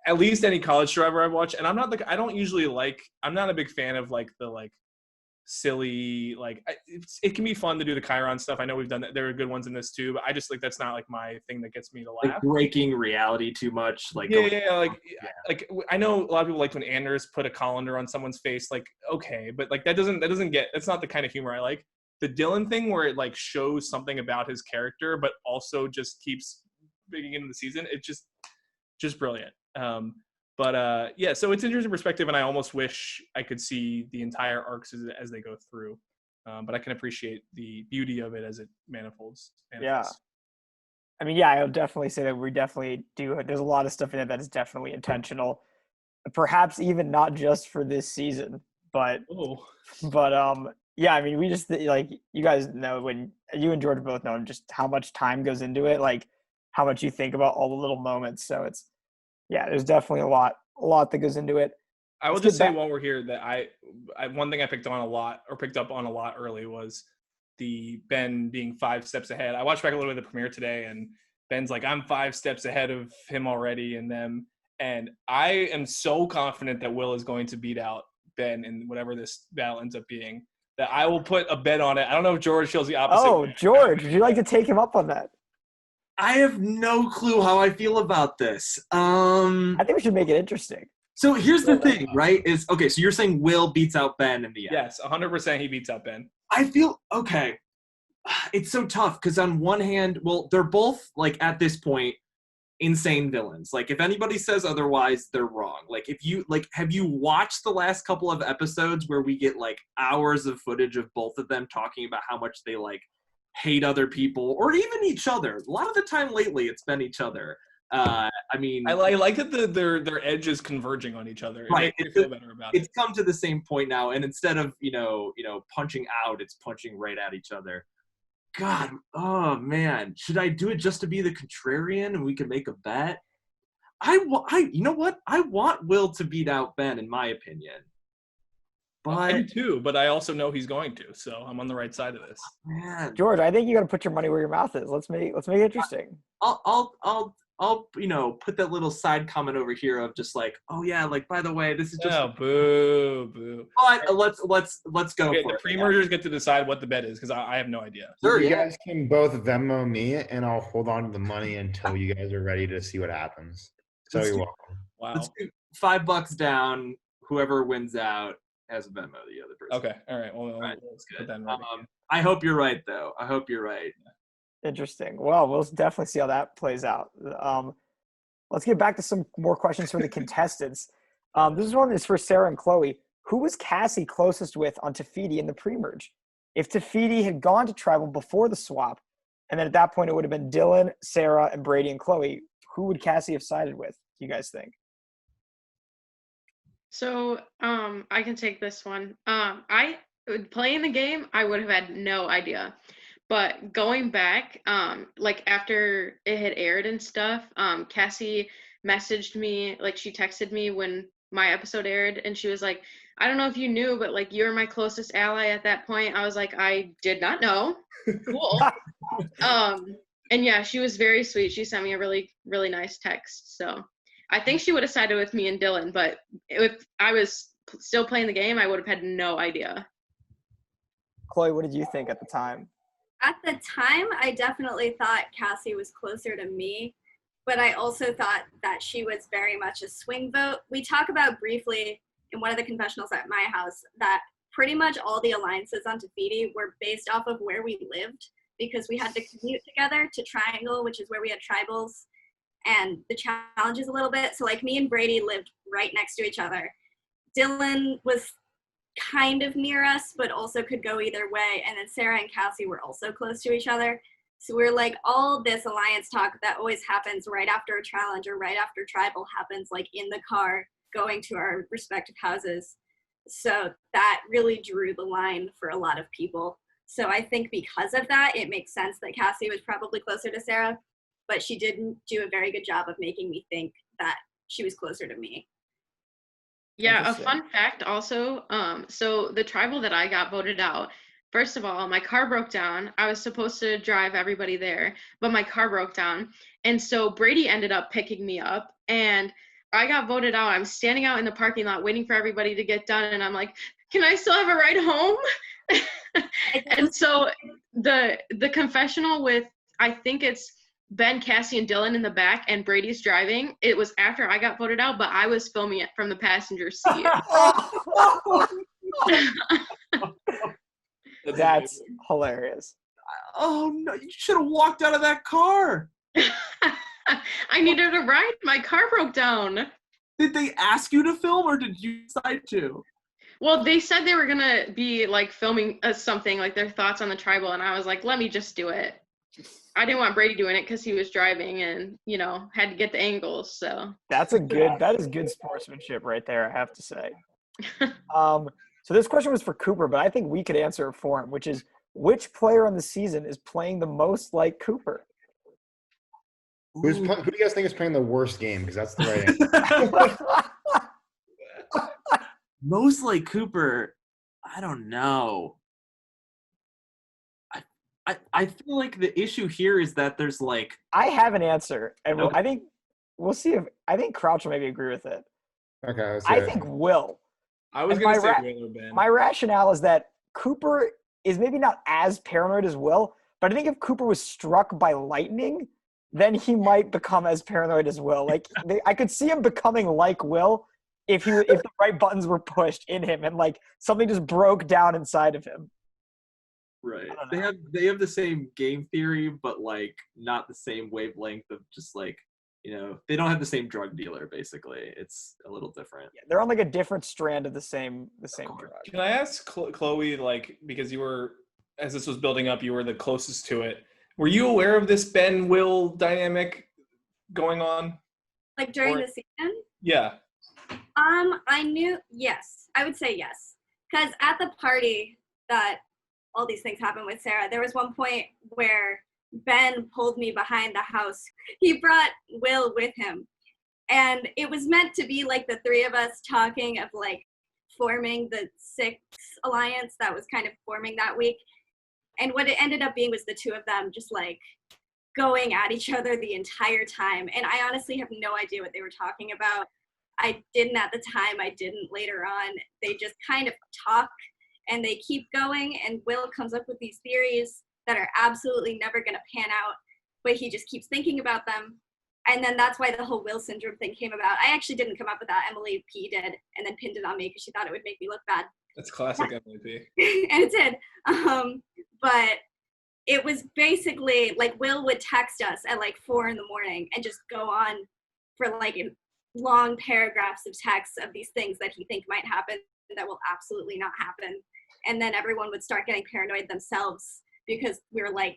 at least any college Survivor I've watched. And I'm not I'm not a big fan of like the like silly, like it can be fun to do the Chiron stuff. I know we've done that. There are good ones in this too, but I just like, that's not like my thing that gets me to laugh. Like breaking reality too much. Like like I know a lot of people like when Anders put a colander on someone's face, like, okay, but like that's not the kind of humor I like. The Dylan thing where it like shows something about his character, but also just keeps digging into the season. It's just brilliant. Yeah, so it's interesting perspective, and I almost wish I could see the entire arcs as they go through. But I can appreciate the beauty of it as it manifolds. Yeah. I mean, yeah, I would definitely say that we definitely do. There's a lot of stuff in it that is definitely intentional, perhaps even not just for this season, but yeah, I mean, we just, like, you guys know, when you and George both know just how much time goes into it, like how much you think about all the little moments. So there's definitely a lot that goes into it. I will just say while we're here that I one thing I picked up on a lot early was the Ben being 5 steps ahead. I watched back a little bit of the premiere today, and Ben's like, I'm 5 steps ahead of him already and them. And I am so confident that Will is going to beat out Ben in whatever this battle ends up being, that I will put a bet on it. I don't know if George feels the opposite. Oh, George, would you like to take him up on that? I have no clue how I feel about this. I think we should make it interesting. So here's the thing, right? So you're saying Will beats out Ben in the end? Yes, 100% he beats out Ben. I feel, okay. It's so tough because on one hand, well, they're both, like, at this point, insane villains. Like, if anybody says otherwise, they're wrong. Like, if you, like, have you watched the last couple of episodes where we get, like, hours of footage of both of them talking about how much they, like, hate other people or even each other? A lot of the time lately, it's been each other. I mean, I like that their edges converging on each other. Right. It makes me feel better about it. It's come to the same point now, and instead of punching out, it's punching right at each other. God, oh man, should I do it just to be the contrarian and we can make a bet? You know what? I want Will to beat out Ben, in my opinion. But I do too, but I also know he's going to, so I'm on the right side of this. Man, George, I think you got to put your money where your mouth is. Let's make it interesting. I'll put that little side comment over here of just like, oh yeah, like by the way, this is just. Oh, boo. But let's go Okay, for the it. pre-mergers get to decide what the bet is because I have no idea. Sure, You yeah. guys can both Venmo me, and I'll hold on to the money until you guys are ready to see what happens. So Let's you're do- welcome. Wow. Let's do $5 down. Whoever wins out has a Venmo the other person. Okay. All right. Well, Right, let's that's put good. that in writing. I hope you're right, though. I hope you're right. Interesting. Well, we'll definitely see how that plays out. Let's get back to some more questions for the contestants. This one is for Sarah and Chloe. Who was Cassie closest with on Tafiti in the pre-merge? If Tafiti had gone to tribal before the swap, and then at that point it would have been Dylan, Sarah, and Brady and Chloe, who would Cassie have sided with, do you guys think? So, I can take this one. Playing the game, I would have had no idea. But going back, like after it had aired and stuff, Cassie messaged me, like she texted me when my episode aired, and she was like, I don't know if you knew, but like you're my closest ally at that point. I was like, I did not know. Cool. And yeah, she was very sweet. She sent me a really, really nice text. So I think she would have sided with me and Dylan, but if I was still playing the game, I would have had no idea. Chloe, what did you think at the time? At the time, I definitely thought Cassie was closer to me, but I also thought that she was very much a swing vote. We talk about briefly in one of the confessionals at my house that pretty much all the alliances on Tafiti were based off of where we lived because we had to commute together to Triangle, which is where we had tribals, and the challenges a little bit. So like me and Brady lived right next to each other. Dylan was kind of near us, but also could go either way. And then Sarah and Cassie were also close to each other. So we're like, all this alliance talk that always happens right after a challenge or right after tribal happens like in the car going to our respective houses. So that really drew the line for a lot of people. So I think because of that, it makes sense that Cassie was probably closer to Sarah, but she didn't do a very good job of making me think that she was closer to me. Yeah, a Interesting. fun fact also, so the tribal that I got voted out, first of all, my car broke down. I was supposed to drive everybody there, but my car broke down. And so Brady ended up picking me up and I got voted out. I'm standing out in the parking lot waiting for everybody to get done. And I'm like, can I still have a ride home? And so the confessional with, I think it's Ben, Cassie, and Dylan in the back, and Brady's driving. It was after I got voted out, but I was filming it from the passenger seat. That's hilarious. Oh no! You should have walked out of that car. I needed a ride. My car broke down. Did they ask you to film, or did you decide to? Well, they said they were gonna be like filming something, like their thoughts on the tribal, and I was like, let me just do it. I didn't want Brady doing it because he was driving and, you know, had to get the angles. So That is good sportsmanship right there, I have to say. So this question was for Cooper, but I think we could answer it for him, which is which player on the season is playing the most like Cooper? Who do you guys think is playing the worst game? Because that's the right answer. Most like Cooper, I don't know. I feel like the issue here is that there's like I have an answer, and Okay. I think we'll see if I think Crouch will maybe agree with it. Okay, let's I hear it. think Will. I was And going to my say ra- Will or Ben. My rationale is that Cooper is maybe not as paranoid as Will, but I think if Cooper was struck by lightning, then he might become as paranoid as Will. Like I could see him becoming like Will if the right buttons were pushed in him and like something just broke down inside of him. right. don't They know. have the same game theory, but like not the same wavelength of just like, you know, they don't have the same drug dealer. Basically, it's a little different. Yeah, they're on like a different strand of the same drug. Can I ask Chloe, like, because you were, as this was building up, you were the closest to it. Were you aware of this Ben-Will dynamic going on? Like during Or- the season? Yeah. I knew, yes. I would say yes. Because at the party that all these things happened with Sarah, there was one point where Ben pulled me behind the house. He brought Will with him. And it was meant to be like the three of us talking of like forming the 6 alliance that was kind of forming that week. And what it ended up being was the two of them just like going at each other the entire time. And I honestly have no idea what they were talking about. I didn't at the time. I didn't later on. They just kind of talk and they keep going. And Will comes up with these theories that are absolutely never going to pan out, but he just keeps thinking about them. And then that's why the whole Will syndrome thing came about. I actually didn't come up with that. Emily P did, and then pinned it on me because she thought it would make me look bad. That's classic Emily P. And it did. But it was basically like Will would text us at like 4 a.m. and just go on for like long paragraphs of text of these things that he think might happen that will absolutely not happen. And then everyone would start getting paranoid themselves because we were like,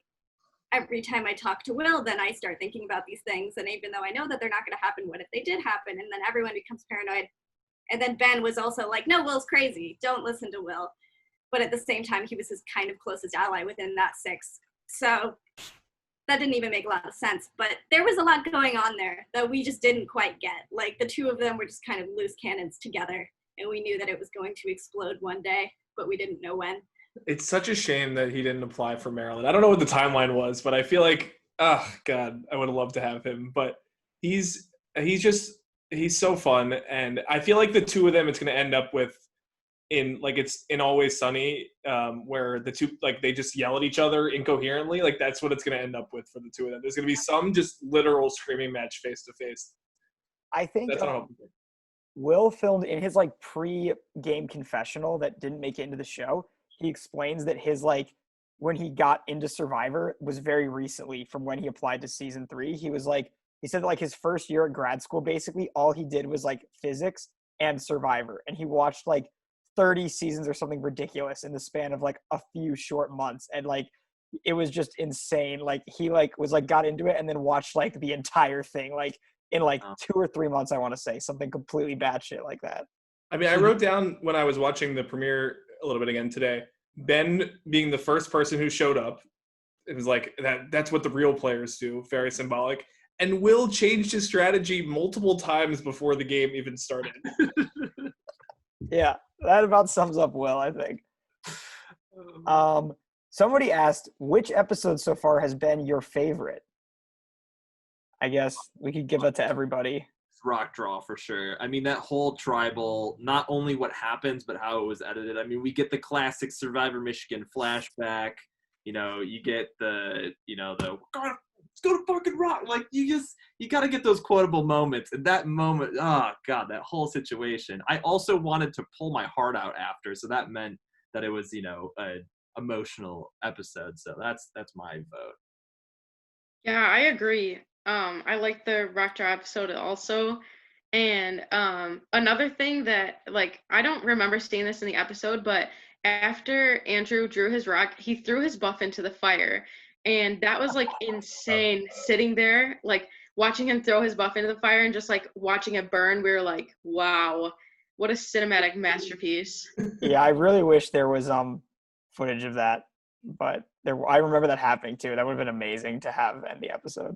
every time I talk to Will, then I start thinking about these things. And even though I know that they're not going to happen, what if they did happen? And then everyone becomes paranoid. And then Ben was also like, no, Will's crazy. Don't listen to Will. But at the same time, he was his kind of closest ally within that 6. So that didn't even make a lot of sense. But there was a lot going on there that we just didn't quite get. Like the two of them were just kind of loose cannons together. And we knew that it was going to explode one day, but we didn't know when. It's such a shame that he didn't apply for Maryland. I don't know what the timeline was, but I feel like, oh God, I would have loved to have him. But he's so fun, and I feel like the two of them, it's going to end up with it's in Always Sunny, where the two they just yell at each other incoherently. Like that's what it's going to end up with for the two of them. There's going to be some just literal screaming match face to face. I think Will filmed in his pre-game confessional that didn't make it into the show. He explains that his when he got into Survivor was very recently from when he applied to season 3. He said that his first year at grad school, basically all he did was physics and Survivor. And he watched 30 seasons or something ridiculous in the span of a few short months. And it was just insane. He was got into it and then watched the entire thing in 2 or 3 months, I want to say, something completely batshit like that. I mean, I wrote down when I was watching the premiere a little bit again today, Ben being the first person who showed up. It was that's what the real players do. Very symbolic. And Will changed his strategy multiple times before the game even started. Yeah, that about sums up Will, I think. Somebody asked, which episode so far has been your favorite? I guess we could give that to everybody. Rock draw for sure. I mean, that whole tribal, not only what happens, but how it was edited. I mean, we get the classic Survivor Michigan flashback. You get the let's go to fucking rock. You got to get those quotable moments. And that moment, oh God, that whole situation. I also wanted to pull my heart out after. So that meant that it was, an emotional episode. So that's my vote. Yeah, I agree. I like the rock draw episode also. And another thing that I don't remember seeing this in the episode, but after Andrew drew his rock, he threw his buff into the fire. And that was insane sitting there, watching him throw his buff into the fire and just watching it burn. We were like, wow, what a cinematic masterpiece. Yeah, I really wish there was footage of that, but I remember that happening too. That would have been amazing to have in the episode.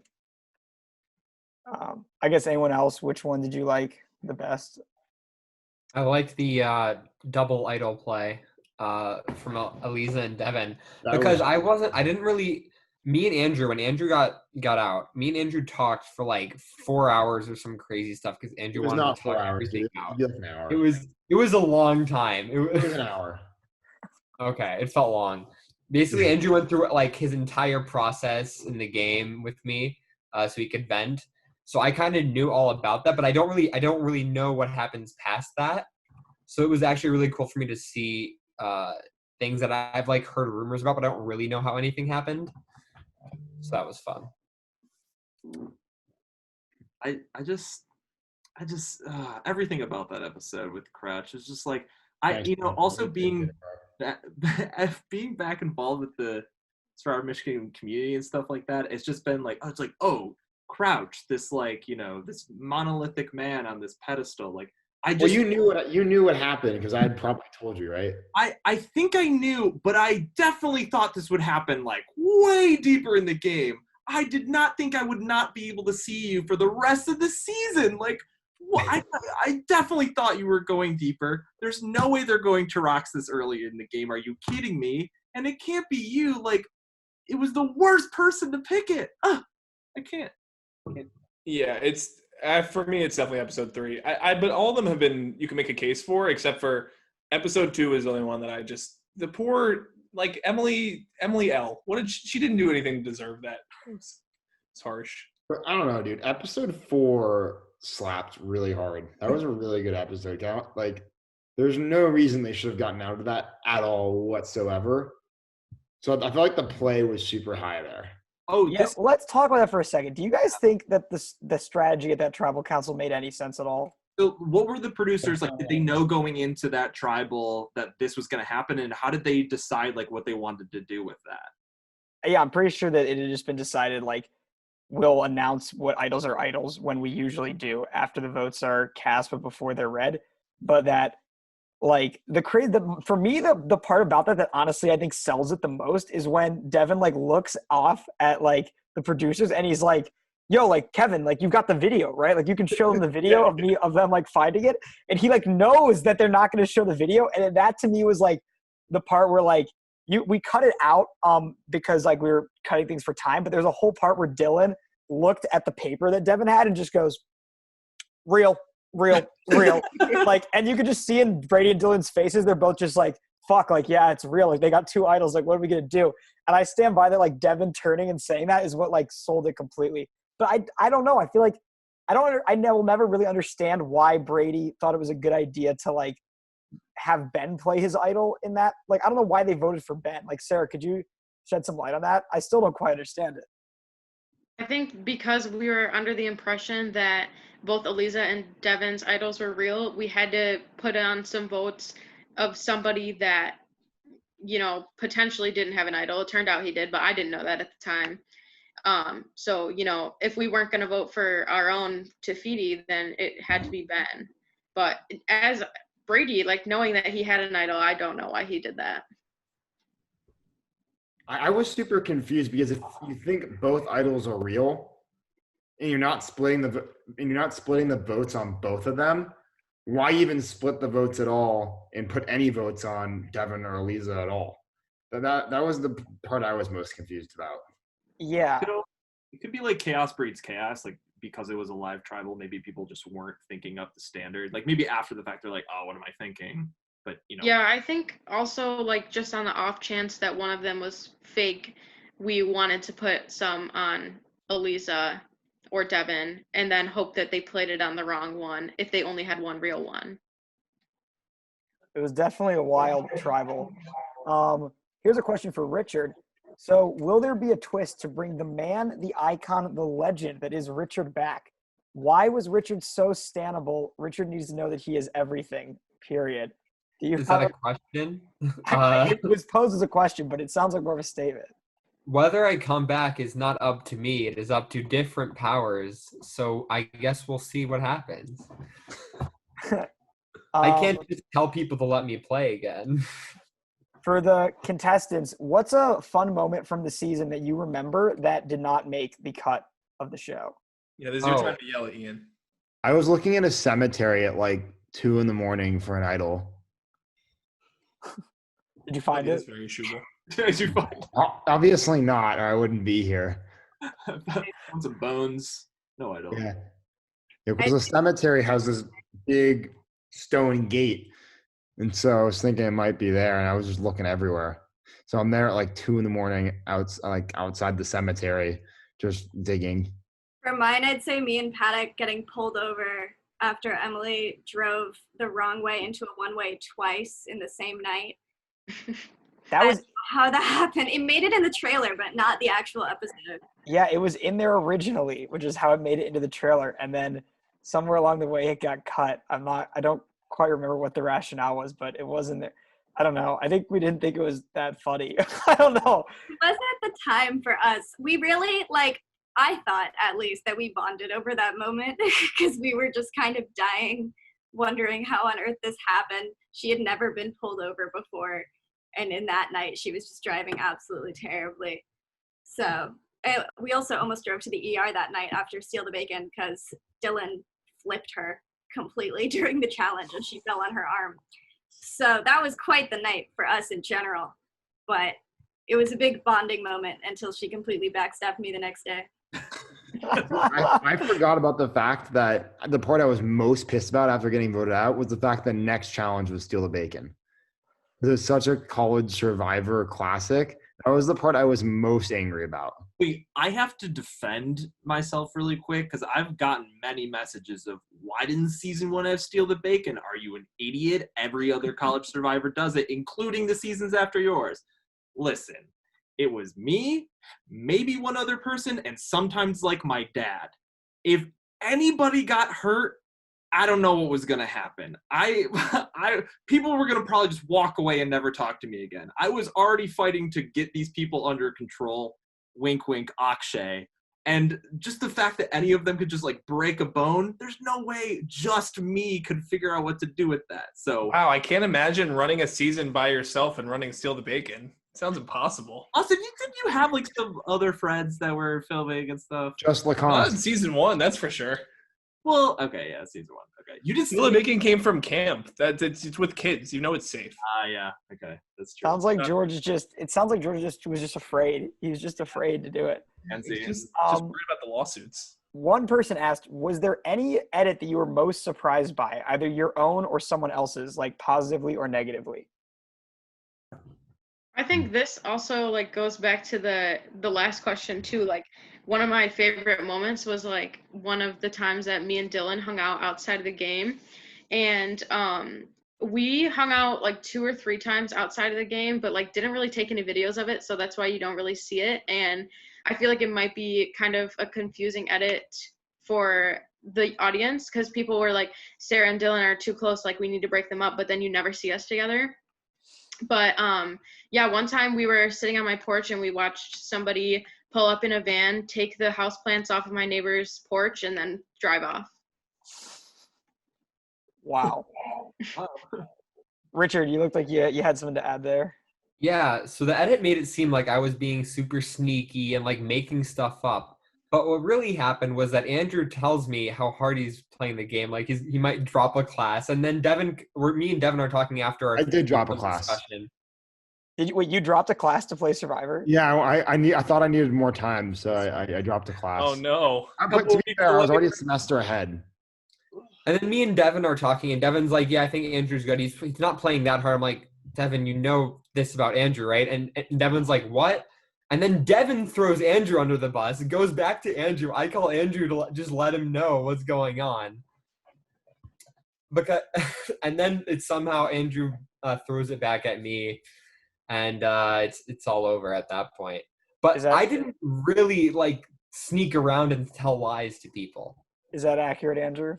I guess anyone else, which one did you like the best? I liked the double idol play from Eliza and Devin because me and Andrew, when Andrew got out, me and Andrew talked for 4 hours or some crazy stuff because Andrew wanted to talk everything out. An hour. It was a long time. It was an hour. Okay, it felt long. Basically, Andrew went through his entire process in the game with me, so he could vent. So I kind of knew all about that, but I don't really know what happens past that. So it was actually really cool for me to see things that I've heard rumors about, but I don't really know how anything happened. So that was fun. I just everything about that episode with Crouch is just also being back involved with the Survivor Michigan community and stuff like that. It's just been Crouch, this this monolithic man on this pedestal. You knew what happened because I had probably told you, right? I think I knew, but I definitely thought this would happen way deeper in the game. I did not think I would not be able to see you for the rest of the season. I definitely thought you were going deeper. There's no way they're going to rocks this early in the game. Are you kidding me? And it can't be you. It was the worst person to pick it. I can't. Yeah, it's for me. It's definitely episode 3. But all of them have been. You can make a case for, except for episode 2 is the only one that I just the poor like Emily L. What did she didn't do anything to deserve that. It's harsh. But I don't know, dude. Episode 4 slapped really hard. That was a really good episode. Like, there's no reason they should have gotten out of that at all whatsoever. So I feel like the play was super high there. Oh, Yeah, let's talk about that for a second. Do you guys think that the strategy at that tribal council made any sense at all? So what were the producers like? Did they know going into that tribal that this was going to happen, and how did they decide like what they wanted to do with that? Yeah, I'm pretty sure that it had just been decided, like, we'll announce what idols are idols when we usually do after the votes are cast but before they're read. But that, like, for me, the part about that honestly I think sells it the most is when Devin, like, looks off at, like, the producers and he's like, yo, like, Kevin, like, you've got the video, right? Like, you can show them the video of them, like, finding it. And he, like, knows that they're not going to show the video. And that, to me, was, like, the part where, like, we cut it out because, like, we were cutting things for time. But there's a whole part where Dylan looked at the paper that Devin had and just goes, real. Like, and you could just see in Brady and Dylan's faces, they're both just like, fuck, like, yeah, it's real. Like, they got 2 idols. Like, what are we going to do? And I stand by that, like, Devin turning and saying that is what, like, sold it completely. But I don't know. I feel like I will never really understand why Brady thought it was a good idea to, like, have Ben play his idol in that. Like, I don't know why they voted for Ben. Like, Sarah, could you shed some light on that? I still don't quite understand it. I think because we were under the impression that both Eliza and Devin's idols were real, we had to put on some votes of somebody that, you know, potentially didn't have an idol. It turned out he did, but I didn't know that at the time. So, you know, if we weren't going to vote for our own Tafiti, then it had to be Ben. But as Brady, like, knowing that he had an idol, I don't know why he did that. I was super confused because if you think both idols are real and you're not splitting the votes on both of them, why even split the votes at all and put any votes on Devin or Eliza at all? That was the part I was most confused about. Yeah. It could be like chaos breeds chaos, like because it was a live tribal, maybe people just weren't thinking up the standard. Like maybe after the fact, they're like, oh, what am I thinking? But, you know. Yeah, I think also, like, just on the off chance that one of them was fake, we wanted to put some on Eliza or Devin and then hope that they played it on the wrong one if they only had one real one. It was definitely a wild tribal. Here's a question for Richard. So, will there be a twist to bring the man, the icon, the legend that is Richard back? Why was Richard so stannable? Richard needs to know that he is everything, period. Is that a question? It was posed as a question, but it sounds like more of a statement. Whether I come back is not up to me. It is up to different powers. So I guess we'll see what happens. I can't just tell people to let me play again. For the contestants, what's a fun moment from the season that you remember that did not make the cut of the show? Yeah, this is your time to yell at Ian. I was looking at a cemetery at like 2 a.m. for an idol. Did you find it? That's very shootable. Did you find Obviously not, or I wouldn't be here. some bones? No, I don't. Yeah, because the cemetery has this big stone gate, and so I was thinking it might be there, and I was just looking everywhere. So I'm there at like 2 a.m. outside the cemetery, just digging. For mine, I'd say me and Paddock getting pulled over after Emily drove the wrong way into a one-way twice in the same night. That was how that happened. It made it in the trailer, but not the actual episode. Yeah, it was in there originally, which is how it made it into the trailer, and then somewhere along the way it got cut. I don't quite remember what the rationale was, but it wasn't there. I don't know. I think we didn't think it was that funny. I don't know. It wasn't the time for us. We really, like, I thought at least that we bonded over that moment because we were just kind of dying, wondering how on earth this happened. She had never been pulled over before. And in that night, she was just driving absolutely terribly. So we also almost drove to the ER that night after Steal the Bacon because Dylan flipped her completely during the challenge and she fell on her arm. So that was quite the night for us in general. But it was a big bonding moment until she completely backstabbed me the next day. I forgot about the fact that the part I was most pissed about after getting voted out was the fact that next challenge was Steal the Bacon. It was such a college survivor classic. That was the part I was most angry about. Wait, I have to defend myself really quick because I've gotten many messages of why didn't season 1 have Steal the Bacon? Are you an idiot? Every other college survivor does it, including the seasons after yours. Listen, it was me, maybe one other person, and sometimes like my dad. If anybody got hurt, I don't know what was gonna happen. People were gonna probably just walk away and never talk to me again. I was already fighting to get these people under control. Wink, wink, Akshay. And just the fact that any of them could just like break a bone, there's no way just me could figure out what to do with that. So Wow, I can't imagine running a season by yourself and running Steal the Bacon. Sounds impossible. Austin, did you have like some other friends that were filming and stuff? Just Not in Lacan. season 1, that's for sure. Well, okay, yeah, season 1. Okay, you did Steal the Bacon came from camp. It's with kids. You know it's safe. Yeah, okay, that's true. Sounds like George is just. It sounds like George was just afraid. He was just afraid to do it. Just Nancy, worried about the lawsuits. One person asked, "Was there any edit that you were most surprised by, either your own or someone else's, like positively or negatively?" I think this also like goes back to the last question too. Like one of my favorite moments was like one of the times that me and Dylan hung out outside of the game, and we hung out like 2 or 3 times outside of the game, but like didn't really take any videos of it, so that's why you don't really see it. And I feel like it might be kind of a confusing edit for the audience because people were like, Sarah and Dylan are too close, like we need to break them up, but then you never see us together. But yeah, one time we were sitting on my porch and we watched somebody pull up in a van, take the houseplants off of my neighbor's porch, and then drive off. Wow. Richard, you looked like you had something to add there. Yeah, so the edit made it seem like I was being super sneaky and like making stuff up. But what really happened was that Andrew tells me how hard he's playing the game. Like he might drop a class, and then me and Devin are talking after our. I did drop a class. Discussion. Wait, you dropped a class to play Survivor? Yeah, I thought I needed more time, so I dropped a class. Oh no! But to be fair, I was already a semester ahead. And then me and Devin are talking, and Devin's like, "Yeah, I think Andrew's good. He's not playing that hard." I'm like, "Devin, you know this about Andrew, right?" And Devin's like, "What?" And then Devin throws Andrew under the bus. It goes back to Andrew. I call Andrew to just let him know what's going on. And then it's somehow Andrew throws it back at me, and it's all over at that point. But I didn't really like sneak around and tell lies to people. Is that accurate, Andrew?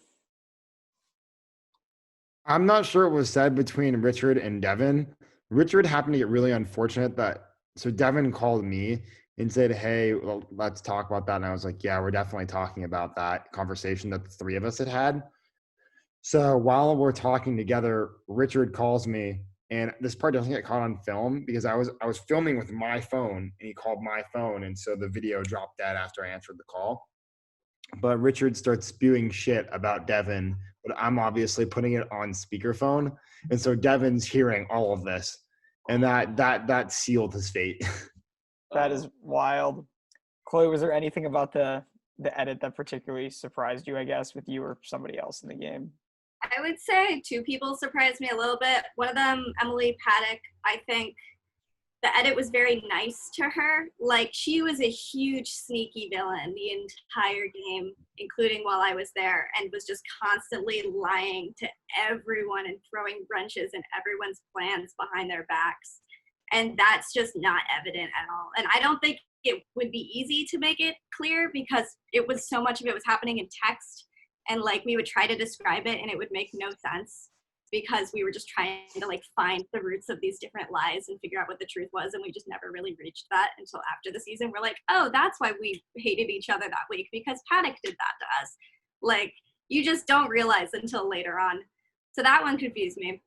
I'm not sure what was said between Richard and Devin. Richard happened to get really unfortunate so Devin called me and said, "Hey, well, let's talk about that." And I was like, "Yeah, we're definitely talking about that conversation that the 3 of us had had." So while we're talking together, Richard calls me, and this part doesn't get caught on film because I was filming with my phone, and he called my phone, and so the video dropped dead after I answered the call. But Richard starts spewing shit about Devin, but I'm obviously putting it on speakerphone, and so Devin's hearing all of this. And that sealed his fate. That is wild. Chloe, was there anything about the edit that particularly surprised you, I guess, with you or somebody else in the game? I would say 2 people surprised me a little bit. One of them, Emily Paddock, I think the edit was very nice to her. Like, she was a huge sneaky villain the entire game, including while I was there, and was just constantly lying to everyone and throwing wrenches in everyone's plans behind their backs. And that's just not evident at all. And I don't think it would be easy to make it clear because so much of it was happening in text. And like we would try to describe it and it would make no sense because we were just trying to like find the roots of these different lies and figure out what the truth was. And we just never really reached that until after the season. We're like, oh, that's why we hated each other that week because Paddock did that to us. Like, you just don't realize until later on. So that one confused me.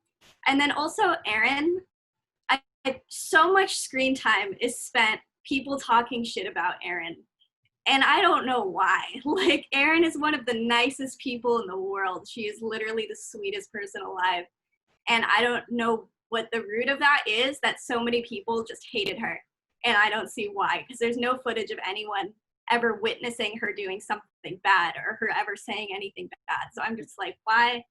And then also Aaron, so much screen time is spent people talking shit about Aaron. And I don't know why. Like, Erin is one of the nicest people in the world. She is literally the sweetest person alive. And I don't know what the root of that is, that so many people just hated her. And I don't see why, because there's no footage of anyone ever witnessing her doing something bad or her ever saying anything bad. So I'm just like, why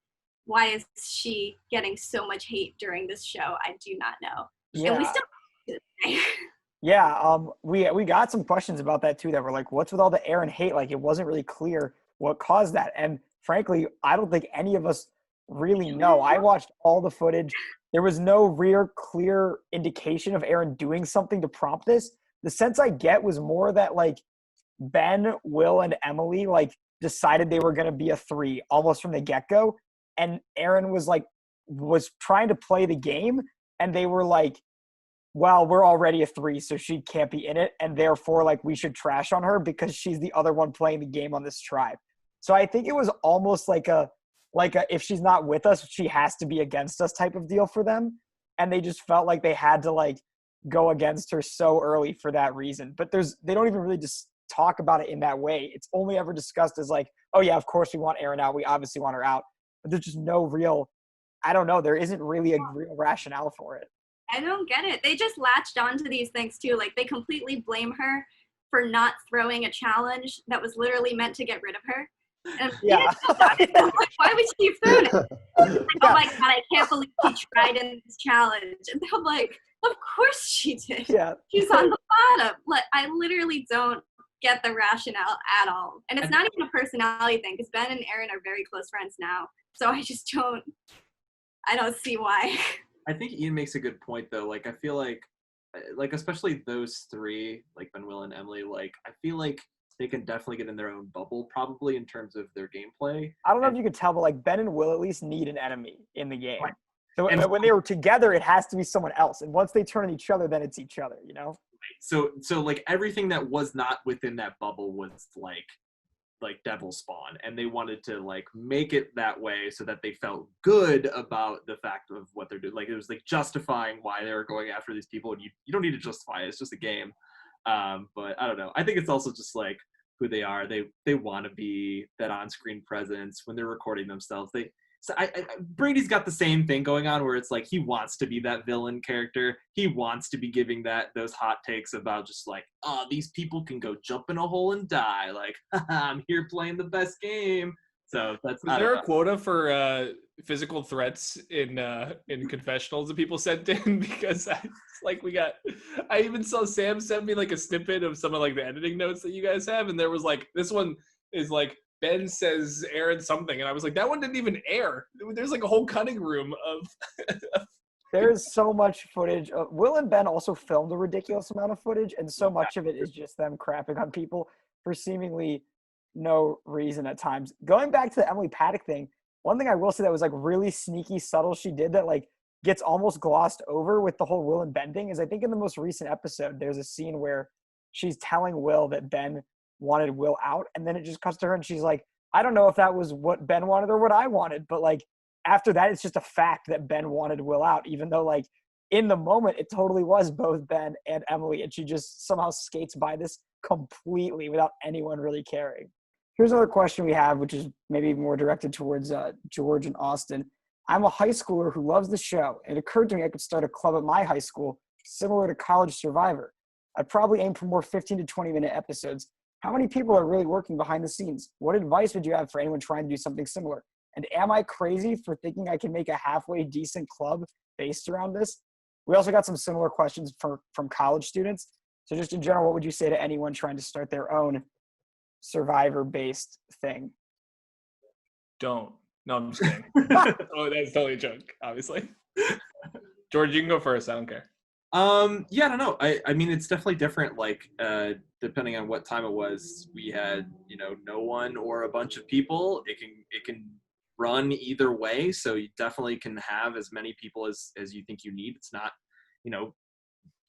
is she getting so much hate during this show? I do not know. Yeah. And we still Yeah, we got some questions about that too that were like, what's with all the Aaron hate? Like, it wasn't really clear what caused that. And frankly, I don't think any of us really know. I watched all the footage. There was no real clear indication of Aaron doing something to prompt this. The sense I get was more that like Ben, Will, and Emily like decided they were going to be a 3 almost from the get-go. And Aaron was trying to play the game, and they were like, well, we're already a 3, so she can't be in it, and therefore, like, we should trash on her because she's the other one playing the game on this tribe. So I think it was almost like a if she's not with us, she has to be against us type of deal for them, and they just felt like they had to like go against her so early for that reason. But they don't even really just talk about it in that way. It's only ever discussed as like, oh yeah, of course we want Erin out. We obviously want her out, but there's just no real. I don't know. There isn't really a real rationale for it. I don't get it. They just latched onto these things too. Like they completely blame her for not throwing a challenge that was literally meant to get rid of her. And Yeah. like, why would she have thrown it? Like, oh my god, I can't believe she tried in this challenge. And I'm like, of course she did. Yeah. She's on the bottom. Like I literally don't get the rationale at all. And it's not even a personality thing because Ben and Aaron are very close friends now. So I don't see why. I think Ian makes a good point though. Like I feel like especially those 3, like Ben, Will, and Emily, like I feel like they can definitely get in their own bubble probably in terms of their gameplay. I don't know if you could tell, but like Ben and Will at least need an enemy in the game. Right. So And when they were together, it has to be someone else. And once they turn on each other, then it's each other, you know? So like everything that was not within that bubble was like devil spawn, and they wanted to like make it that way so that they felt good about the fact of what they're doing. Like it was like justifying why they were going after these people, and you don't need to justify it. It's just a game. But I don't know. I think it's also just like who they are. They want to be that on-screen presence when they're recording themselves. Brady's got the same thing going on where it's like he wants to be that villain character. He wants to be giving those hot takes about just like, oh, these people can go jump in a hole and die. Like, I'm here playing the best game. So that's. Was there a quota for physical threats in confessionals that people sent in? Because I even saw Sam send me like a snippet of some of like the editing notes that you guys have, and there was like this one is like Ben says Aaron something, and I was like, that one didn't even air. There's like a whole cutting room of. There's so much footage. Will and Ben also filmed a ridiculous amount of footage, and so much of it is just them crapping on people for seemingly no reason at times. Going back to the Emily Paddock thing, one thing I will say that was like really sneaky, subtle she did that like gets almost glossed over with the whole Will and Ben thing is I think in the most recent episode, there's a scene where she's telling Will that Ben wanted Will out, and then it just cuts to her and she's like, I don't know if that was what Ben wanted or what I wanted, but like after that it's just a fact that Ben wanted Will out, even though like in the moment it totally was both Ben and Emily, and she just somehow skates by this completely without anyone really caring. Here's another question we have, which is maybe more directed towards George and Austin. I'm a high schooler who loves the show. It occurred to me I could start a club at my high school similar to College Survivor. I'd probably aim for more 15 to 20-minute episodes. How many people are really working behind the scenes? What advice would you have for anyone trying to do something similar? And am I crazy for thinking I can make a halfway decent club based around this? We also got some similar questions from college students. So just in general, what would you say to anyone trying to start their own Survivor-based thing? Don't. No, I'm just kidding. Oh, that's totally a joke, obviously. George, you can go first. I don't care. Yeah, I don't know. I mean, it's definitely different. Like, depending on what time it was, we had, no one or a bunch of people. It can run either way. So you definitely can have as many people as you think you need. It's not,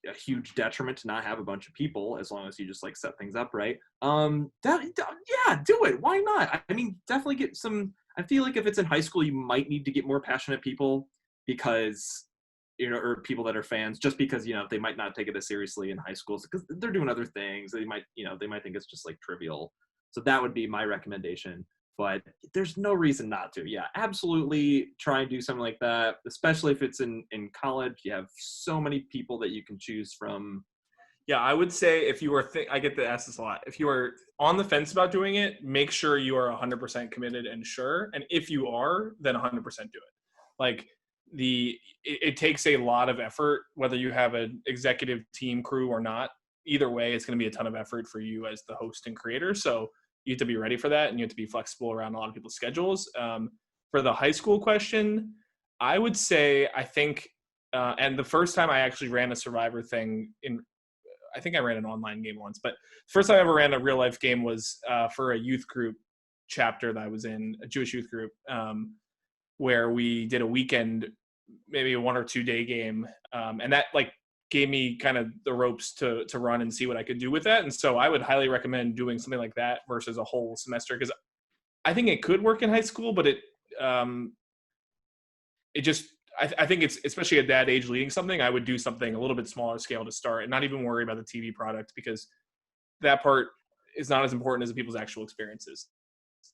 a huge detriment to not have a bunch of people as long as you just like set things up right. Yeah, do it. Why not? I mean, definitely get some. I feel like if it's in high school, you might need to get more passionate people because, or people that are fans, just because, they might not take it as seriously in high schools because they're doing other things. They might think it's just like trivial. So that would be my recommendation. But there's no reason not to. Yeah, absolutely try and do something like that, especially if it's in college. You have so many people that you can choose from. Yeah, I would say if you are, I get to ask this a lot. If you are on the fence about doing it, make sure you are 100% committed and sure. And if you are, then 100% do it. Like it takes a lot of effort, whether you have an executive team crew or not. Either way, it's going to be a ton of effort for you as the host and creator. So you have to be ready for that, and you have to be flexible around a lot of people's schedules. For the high school question, I would say I think, and the first time I actually ran a Survivor thing I think I ran an online game once, but first time I ever ran a real life game was for a youth group chapter that I was in, a Jewish youth group, where we did a weekend, maybe a 1 or 2 day game. And that like gave me kind of the ropes to run and see what I could do with that. And so I would highly recommend doing something like that versus a whole semester, because I think it could work in high school, but I think it's, especially at that age leading something, I would do something a little bit smaller scale to start and not even worry about the TV product, because that part is not as important as the people's actual experiences.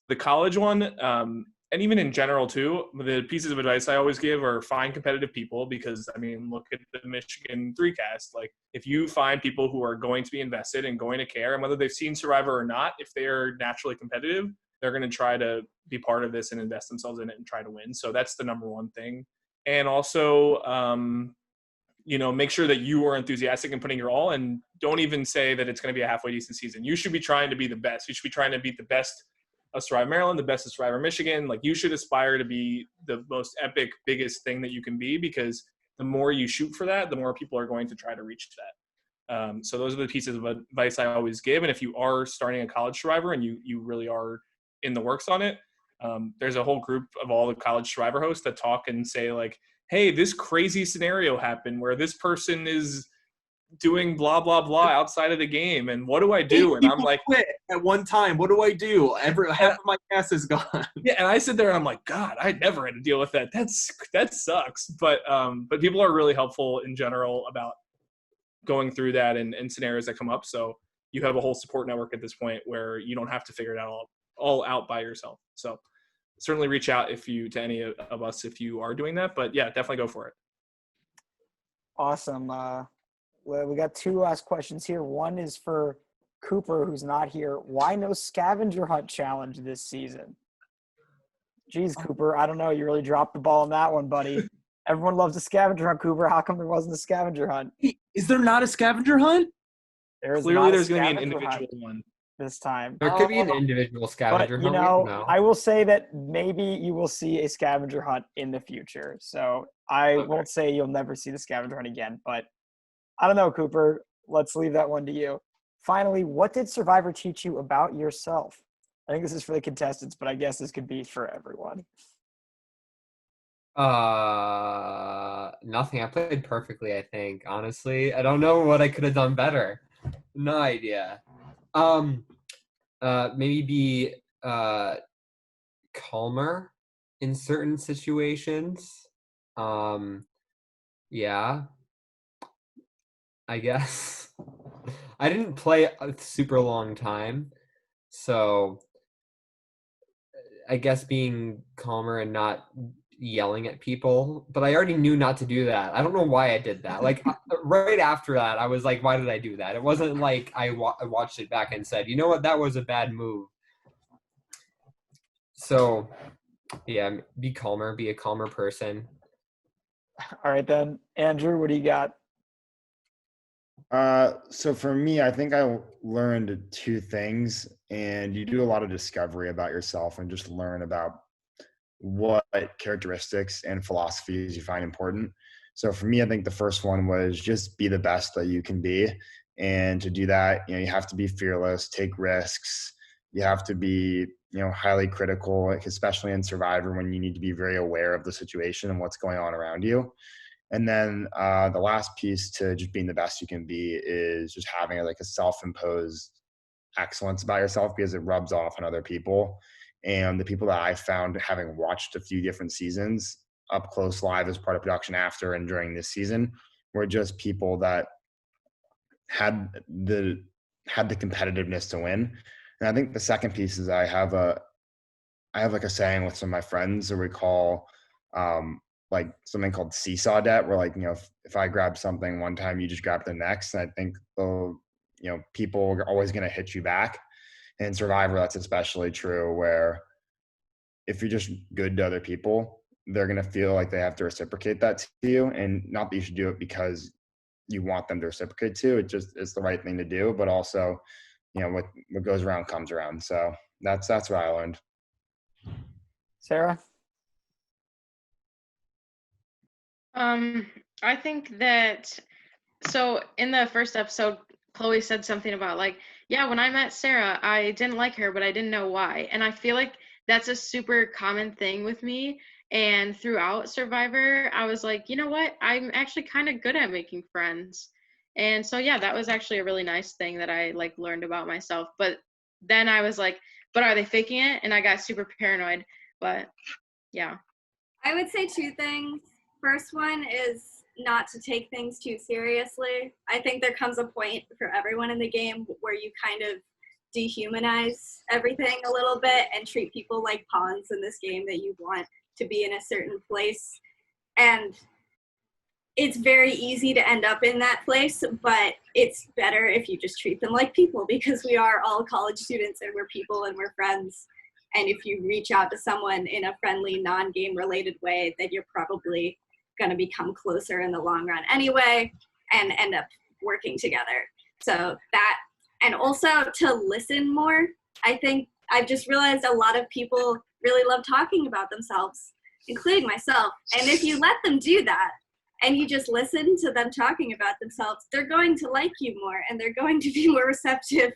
The college one, and even in general too, the pieces of advice I always give are find competitive people, because I mean, look at the Michigan 3cast. Like if you find people who are going to be invested and going to care, and whether they've seen Survivor or not, if they're naturally competitive, they're going to try to be part of this and invest themselves in it and try to win. So that's the number one thing. And also, make sure that you are enthusiastic and putting your all, and don't even say that it's going to be a halfway decent season. You should be trying to be the best. You should be trying to beat the best of Survivor Maryland, the best of Survivor Michigan. Like you should aspire to be the most epic, biggest thing that you can be, because the more you shoot for that, the more people are going to try to reach that. So those are the pieces of advice I always give. And if you are starting a college Survivor and you really are in the works on it, there's a whole group of all the college Survivor hosts that talk and say like, hey, this crazy scenario happened where this person is doing blah, blah, blah outside of the game. And what do I do? And I'm like, quit at one time. What do I do? Half of my cast is gone. Yeah. And I sit there and I'm like, God, I never had to deal with that. That sucks. But people are really helpful in general about going through that and scenarios that come up. So you have a whole support network at this point where you don't have to figure it out all out by yourself. So certainly reach out to any of us if you are doing that. But yeah, definitely go for it. Awesome. Well, we got 2 last questions here. One is for Cooper, who's not here. Why no scavenger hunt challenge this season? Geez, Cooper, I don't know. You really dropped the ball on that one, buddy. Everyone loves a scavenger hunt, Cooper. How come there wasn't a scavenger hunt? Is there not a scavenger hunt? Clearly there's going to be an individual one this time. There could be an individual scavenger hunt. No. I will say that maybe you will see a scavenger hunt in the future. So I won't say you'll never see the scavenger hunt again, but I don't know, Cooper. Let's leave that one to you. Finally, what did Survivor teach you about yourself? I think this is for the contestants, but I guess this could be for everyone. Nothing. I played perfectly, I think. Honestly, I don't know what I could have done better. No idea. Maybe be calmer in certain situations. Yeah, I guess. I didn't play a super long time, so I guess being calmer and not yelling at people, but I already knew not to do that. I don't know why I did that. Like right after that, I was like, why did I do that? It wasn't like I watched it back and said, you know what, that was a bad move. So yeah, be calmer, be a calmer person. All right then, Andrew, what do you got? So for me, I think I learned 2 things, and you do a lot of discovery about yourself and just learn about what characteristics and philosophies you find important. So for me, I think the first one was just be the best that you can be. And to do that, you have to be fearless, take risks. You have to be, highly critical, especially in Survivor, when you need to be very aware of the situation and what's going on around you. And then the last piece to just being the best you can be is just having like a self-imposed excellence about yourself, because it rubs off on other people. And the people that I found, having watched a few different seasons up close live as part of production after and during this season, were just people that had the competitiveness to win. And I think the second piece is I have like a saying with some of my friends that we call like something called seesaw debt, where like, you know, if I grab something one time, you just grab the next. And I think people are always going to hit you back. And Survivor, that's especially true, where if you're just good to other people, they're going to feel like they have to reciprocate that to you. And not that you should do it because you want them to reciprocate to it, just it's the right thing to do. But also, you know, what goes around comes around. So that's what I learned. Sarah? I think that, so in the first episode, Chloe said something about like, yeah, when I met Sarah, I didn't like her, but I didn't know why. And I feel like that's a super common thing with me. And throughout Survivor, I was like, you know what? I'm actually kind of good at making friends. And so yeah, that was actually a really nice thing that I like learned about myself. But then I was like, but are they faking it? And I got super paranoid. But yeah. I would say two things. First one is not to take things too seriously. I think there comes a point for everyone in the game where you kind of dehumanize everything a little bit and treat people like pawns in this game that you want to be in a certain place. And it's very easy to end up in that place, but it's better if you just treat them like people, because we are all college students and we're people and we're friends. And if you reach out to someone in a friendly, non-game related way, then you're probably going to become closer in the long run anyway and end up working together. So that, and also to listen more. I think I've just realized a lot of people really love talking about themselves, including myself. And if you let them do that and you just listen to them talking about themselves, they're going to like you more and they're going to be more receptive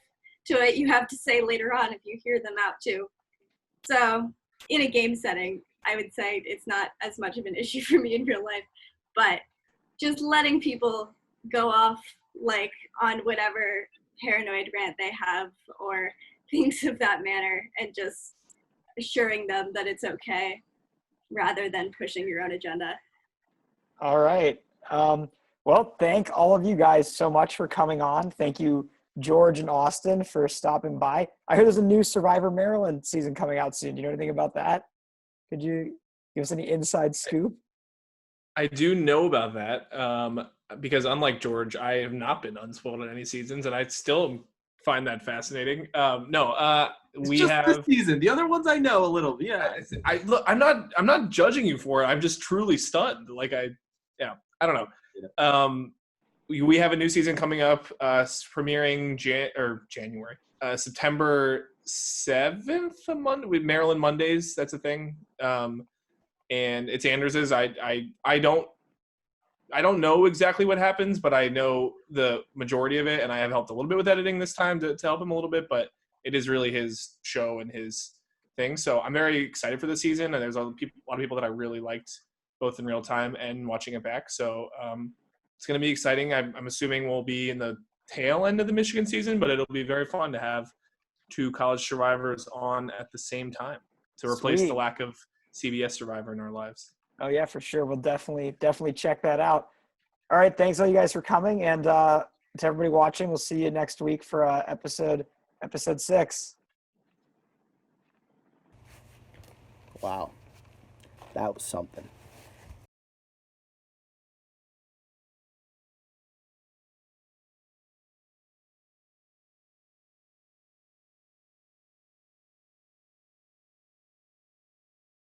to what you have to say later on if you hear them out too. So in a game setting, I would say it's not as much of an issue for me in real life, but just letting people go off like on whatever paranoid rant they have or things of that manner, and just assuring them that it's okay rather than pushing your own agenda. All right. Well, thank all of you guys so much for coming on. Thank you, George and Austin, for stopping by. I heard there's a new Survivor Maryland season coming out soon. Do you know anything about that? Could you give us any inside scoop? I do know about that because unlike George, I have not been unspoiled in any seasons, and I still find that fascinating. We just have this season. The other ones I know a little. Yeah. Look, I'm not judging you for it. I'm just truly stunned. Like I don't know. Yeah. We have a new season coming up, premiering January, September 7th, a Monday with Maryland Mondays. That's a thing. And it's Anders's. I don't know exactly what happens, but I know the majority of it, and I have helped a little bit with editing this time to help him a little bit, but it is really his show and his thing. So I'm very excited for the season, and there's a lot of people that I really liked both in real time and watching it back. So it's going to be exciting. I'm assuming we'll be in the tail end of the Michigan season, but it'll be very fun to have two college survivors on at the same time to replace Sweet. the lack of CBS Survivor in our lives. Oh yeah, for sure. We'll definitely check that out. All right. Thanks all you guys for coming. And to everybody watching, we'll see you next week for episode 6. Wow. That was something.